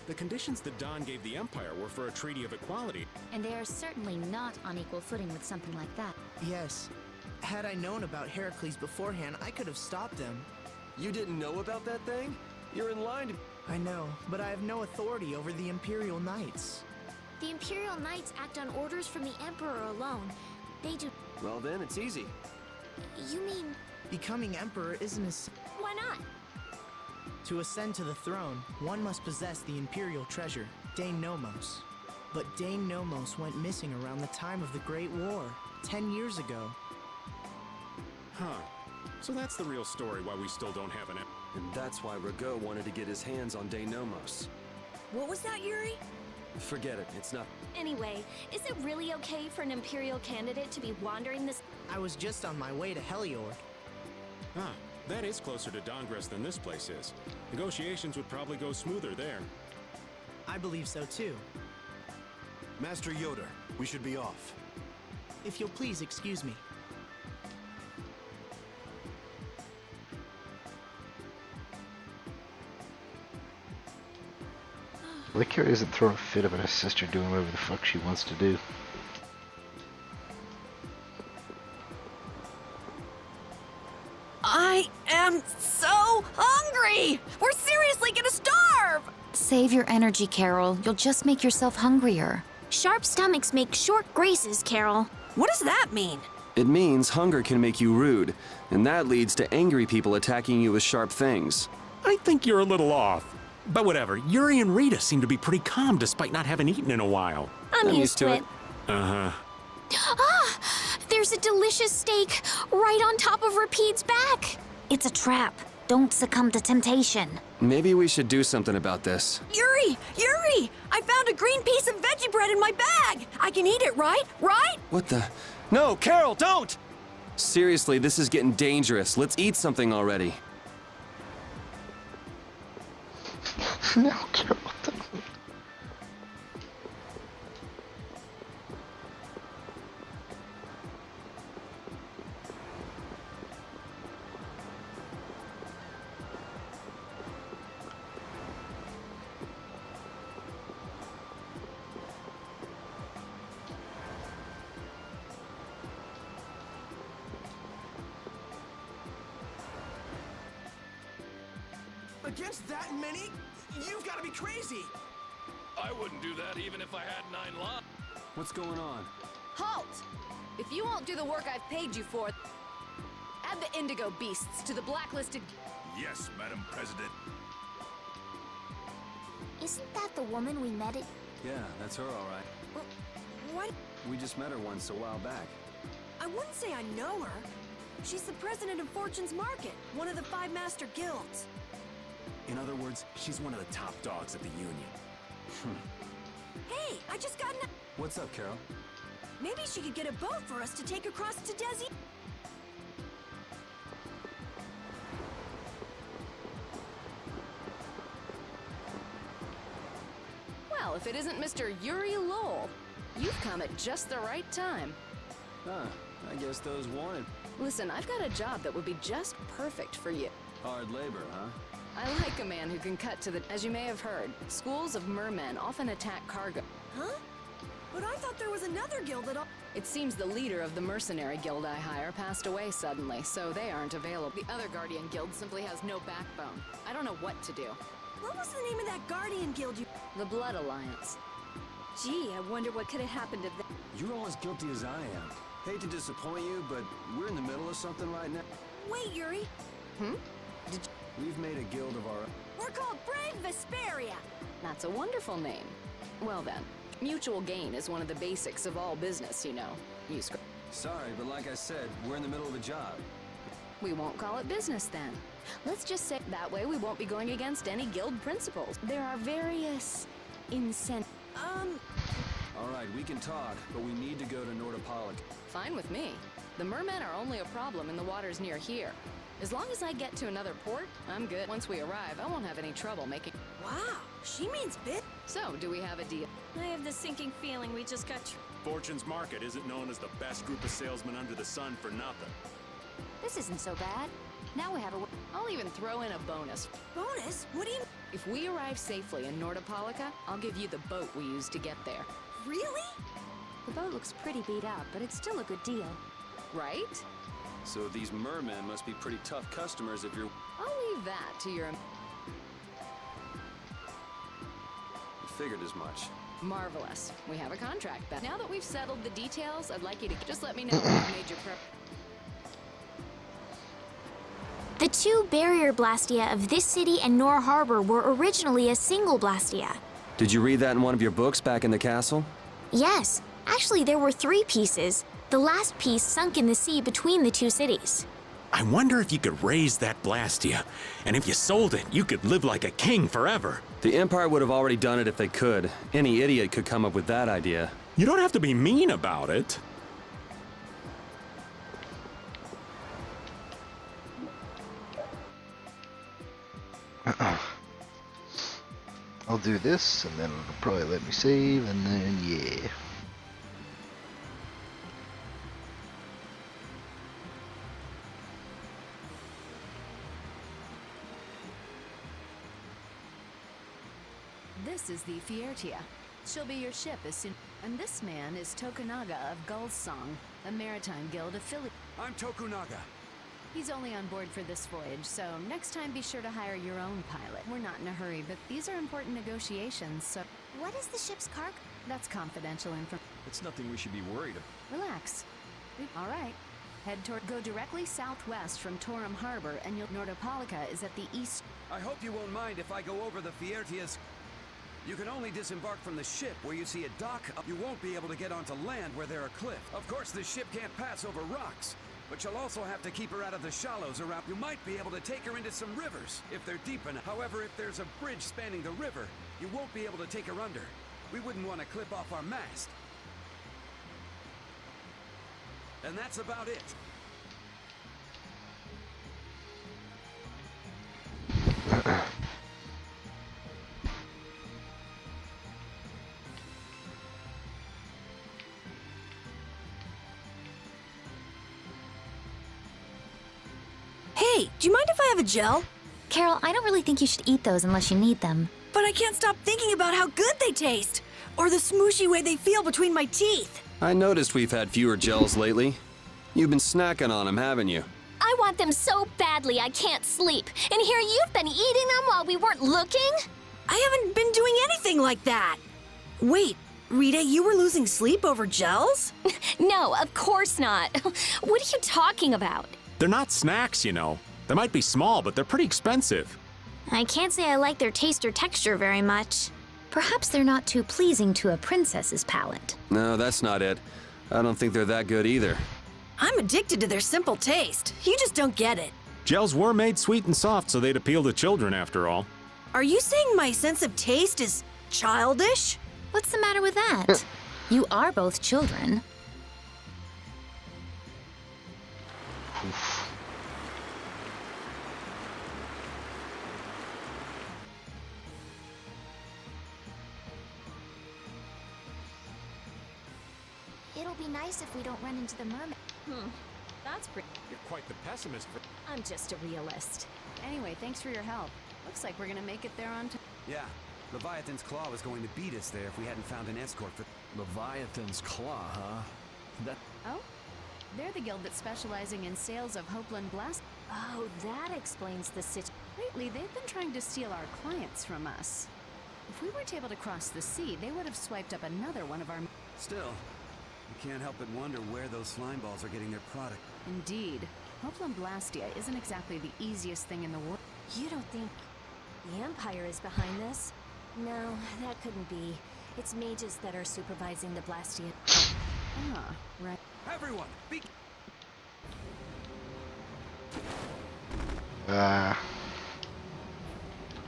The conditions that Dawn gave the Empire were for a treaty of equality. And they are certainly not on equal footing with something like that. Yes. Had I known about Heracles beforehand, I could have stopped them. You didn't know about that thing? You're in line to... I know, but I have no authority over the Imperial Knights. The Imperial Knights act on orders from the Emperor alone. They do... Well then, it's easy. You mean... Becoming Emperor isn't as... Why not? To ascend to the throne, one must possess the Imperial treasure, Dane Nomos. But Dane Nomos went missing around the time of the Great War, 10 years ago. Huh. So that's the real story why we still don't have an Emperor. And that's why Rago wanted to get his hands on Dane Nomos. What was that, Yuri? Forget it, it's not... Anyway, is it really okay for an Imperial candidate to be wandering this? I was just on my way to Heliord. Ah, that is closer to Dahngrest than this place is. Negotiations would probably go smoother there. I believe so too. Master Yoder, we should be off. If you'll please excuse me. I like Carrie isn't throwing a fit about her sister doing whatever the fuck she wants to do. I am so hungry! We're seriously gonna starve! Save your energy, Carol. You'll just make yourself hungrier. Sharp stomachs make short graces, Carol. What does that mean? It means hunger can make you rude, and that leads to angry people attacking you with sharp things. I think you're a little off. But whatever, Yuri and Rita seem to be pretty calm despite not having eaten in a while. I'm used to it. Uh-huh. Ah! There's a delicious steak right on top of Rapide's back. It's a trap. Don't succumb to temptation. Maybe we should do something about this. Yuri! Yuri! I found a green piece of veggie bread in my bag! I can eat it, right? Right? What the... No, Carol, don't! Seriously, this is getting dangerous. Let's eat something already. No, Carol, don't. Against that many? You've got to be crazy! I wouldn't do that even if I had 9 lives. What's going on? Halt! If you won't do the work I've paid you for, add the Indigo Beasts to the blacklisted... Yes, Madam President. Isn't that the woman we met at... Yeah, that's her all right. What? We just met her once a while back. I wouldn't say I know her. She's the president of Fortune's Market, one of the 5 master guilds. In other words, she's one of the top dogs at the Union. Hey, I just got an... What's up, Carol? Maybe she could get a boat for us to take across to Desi... Well, if it isn't Mr. Yuri Lowell, you've come at just the right time. Huh, I guess those wanted. Listen, I've got a job that would be just perfect for you. Hard labor, huh? I like a man who can cut to the... As you may have heard, schools of mermen often attack cargo. Huh? But I thought there was another guild that... It seems the leader of the mercenary guild I hire passed away suddenly, so they aren't available. The other Guardian guild simply has no backbone. I don't know what to do. What was the name of that Guardian guild you... The Blood Alliance. Gee, I wonder what could have happened to them. You're all as guilty as I am. Hate to disappoint you, but we're in the middle of something right now. Wait, Yuri. We've made a guild of our own. We're called Brave Vesperia. That's a wonderful name. Well then, mutual gain is one of the basics of all business, you know. Sorry, but like I said, we're in the middle of a job. We won't call it business then. Let's just say that way we won't be going against any guild principles. There are various incentives. All right, we can talk, but we need to go to Nordopolic. Fine with me. The mermen are only a problem in the waters near here. As long as I get to another port, I'm good. Once we arrive, I won't have any trouble making... Wow, she means bit. So, do we have a deal? I have the sinking feeling we just got... Fortune's Market isn't known as the best group of salesmen under the sun for nothing. This isn't so bad. Now we have a... I'll even throw in a bonus. Bonus? What do you... If we arrive safely in Nordopolica, I'll give you the boat we used to get there. Really? The boat looks pretty beat up, but it's still a good deal. Right? So these mermen must be pretty tough customers if you're... I'll leave that to your... Figured as much. Marvelous. We have a contract then. Now that we've settled the details, I'd like you to just let me know when you've made your prep. The two barrier Blastia of this city and Nor Harbor were originally a single Blastia. Did you read that in one of your books back in the castle? Yes, actually there were 3 pieces. The last piece sunk in the sea between the 2 cities. I wonder if you could raise that Blastia, and if you sold it, you could live like a king forever. The Empire would have already done it if they could. Any idiot could come up with that idea. You don't have to be mean about it. I'll do this, and then it'll probably let me save, and then yeah. This is the Fiertia. She'll be your ship as soon... And this man is Tokunaga of Gull's Song, a maritime guild affiliate. I'm Tokunaga. He's only on board for this voyage, so next time be sure to hire your own pilot. We're not in a hurry, but these are important negotiations, so... What is the ship's cargo? That's confidential info. It's nothing we should be worried about. Relax. All right. Go directly southwest from Torum Harbor, and Nordopolica is at the east... I hope you won't mind if I go over the Fiertia's... You can only disembark from the ship where you see a dock. You won't be able to get onto land where there are cliffs. Of course, the ship can't pass over rocks, but you'll also have to keep her out of the shallows around. You might be able to take her into some rivers if they're deep enough. However, if there's a bridge spanning the river, you won't be able to take her under. We wouldn't want to clip off our mast. And that's about it. Hey, do you mind if I have a gel? Carol, I don't really think you should eat those unless you need them. But I can't stop thinking about how good they taste. Or the smooshy way they feel between my teeth. I noticed we've had fewer gels lately. You've been snacking on them, haven't you? I want them so badly I can't sleep. And here you've been eating them while we weren't looking? I haven't been doing anything like that. Wait, Rita, you were losing sleep over gels? No, of course not. What are you talking about? They're not snacks, you know. They might be small, but they're pretty expensive. I can't say I like their taste or texture very much. Perhaps they're not too pleasing to a princess's palate. No, that's not it. I don't think they're that good either. I'm addicted to their simple taste. You just don't get it. Gels were made sweet and soft, so they'd appeal to children after all. Are you saying my sense of taste is childish? What's the matter with that? You are both children. It'll be nice if we don't run into the mermaid. That's pretty... You're quite the pessimist for... I'm just a realist. Anyway, thanks for your help. Looks like we're gonna make it there on time. Yeah, Leviathan's Claw was going to beat us there if we hadn't found an escort for... Leviathan's Claw, huh? That... Oh? They're the guild that's specializing in sales of Hopeland Blast. Oh, that explains the situation. Lately, they've been trying to steal our clients from us. If we weren't able to cross the sea, they would have swiped up another one of our... Still, you can't help but wonder where those slime balls are getting their product. Indeed. Hopeland Blastia isn't exactly the easiest thing in the world. You don't think the Empire is behind this? No, that couldn't be. It's mages that are supervising the Blastia. Ah, right. Everyone, be.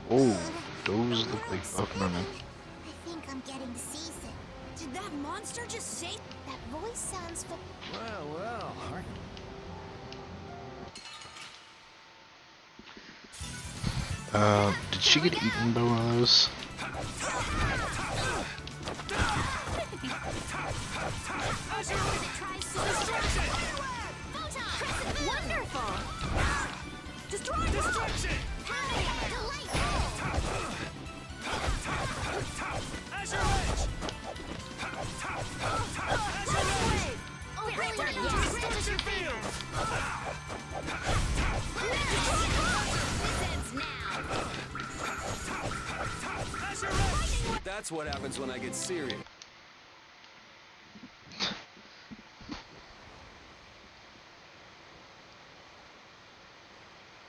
Oh, those look like Pokemon. I think I'm getting seasick. Did that monster just say? That voice sounds Well, Did she get eaten by one of those? Wonderful! Destruction! Azure Edge! Destruction Field! that's what happens when I get serious.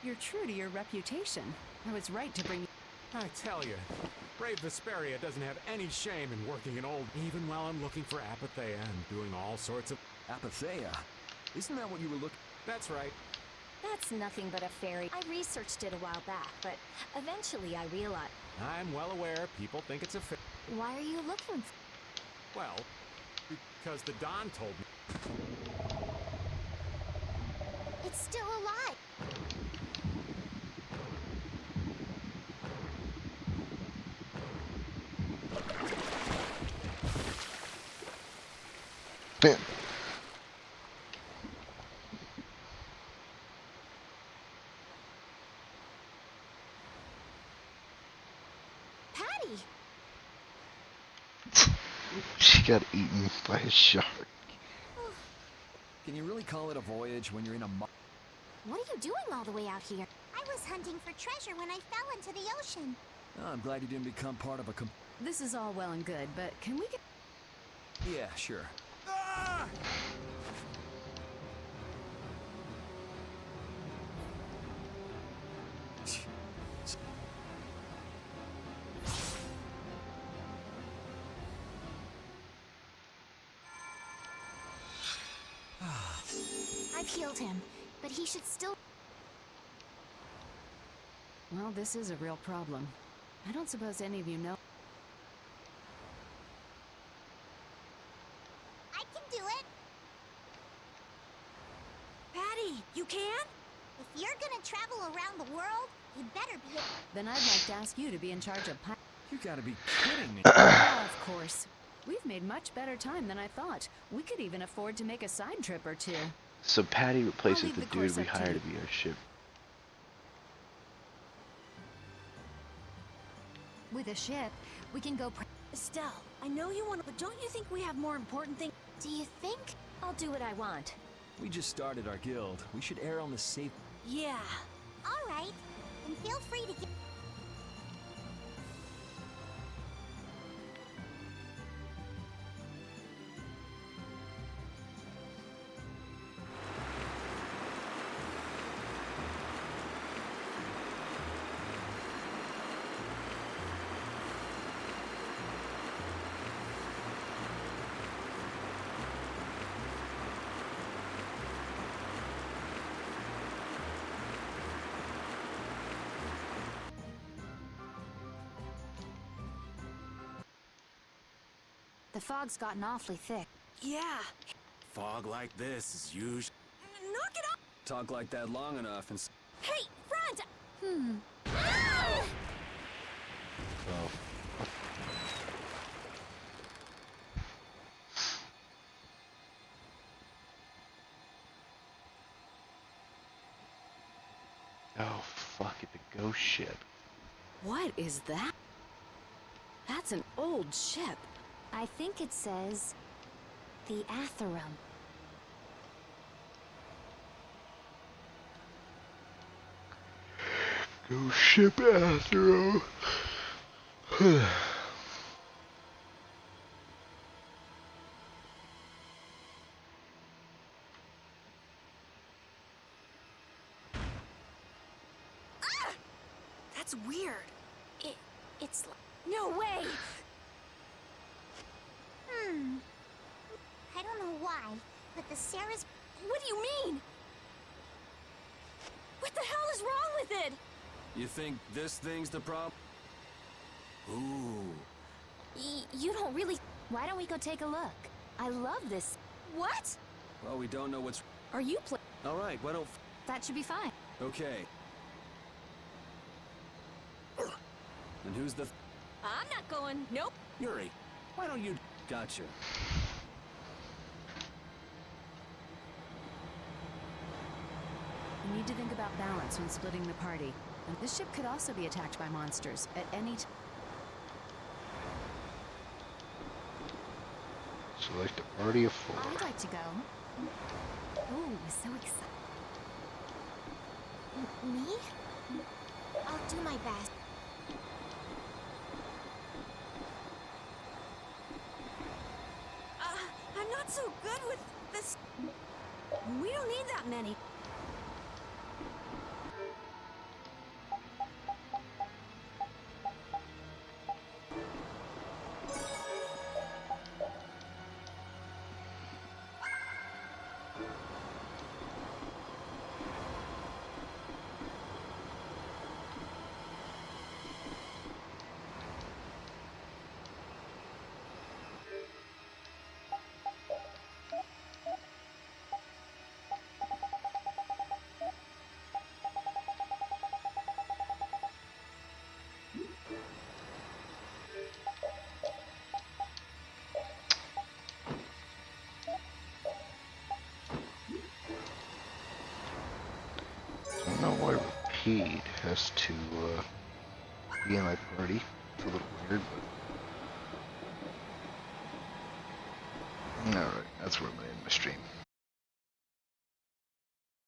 You're true to your reputation. I was right to bring. I tell you, Brave Vesperia doesn't have any shame in working an old. Even while I'm looking for Apathea and doing all sorts of. Apathea? Isn't that what you were looking? That's right. That's nothing but a fairy. I researched it a while back, but eventually I realized. I'm well aware people think it's a Why are you looking well, because the Don told me. It's still alive. Patty! She got eaten by a shark. Can you really call it a voyage when you're in a What are you doing all the way out here? I was hunting for treasure when I fell into the ocean. Oh, I'm glad you didn't become part of a This is all well and good, but can we get? Yeah, sure. I've healed him, but he should still. Well, this is a real problem. I don't suppose any of you know. I can do it. Patty, you can? If you're gonna travel around the world, you better be. Then I'd like to ask you to be in charge of. You gotta be kidding me. Oh, of course. We've made much better time than I thought. We could even afford to make a side trip or two. So Patty replaces leave the the dude course we up to hired you. to be our ship. With a ship, we can go. Estelle, I know you want to, but don't you think we have more important things? Do you think? I'll do what I want. We just started our guild. We should err on the safe. Yeah. All right. Then feel free to get. The fog's gotten awfully thick. Yeah. Fog like this is usually. Knock it off! Talk like that long enough and. Hey, front! Oh. Oh fuck it, the ghost ship. What is that? That's an old ship. I think it says the Atherum. Ghost ship Athero. That's weird. It's like. No way! I don't know why, but the Sarah's... What do you mean? What the hell is wrong with it? You think this thing's the problem? Ooh. You don't really... Why don't we go take a look? I love this. What? Well, we don't know what's... Are you All right, why don't... That should be fine. Okay. And who's the... I'm not going. Nope. Yuri, why don't you... Gotcha. You need to think about balance when splitting the party. And this ship could also be attacked by monsters at any time. Select a party of 4. I'd like to go. Ooh, so excited. Me? I'll do my best. I'm not so good with this. We don't need that many. I don't know why Repeat has to be in my party. It's a little weird, but... Alright, that's where I'm gonna end my stream.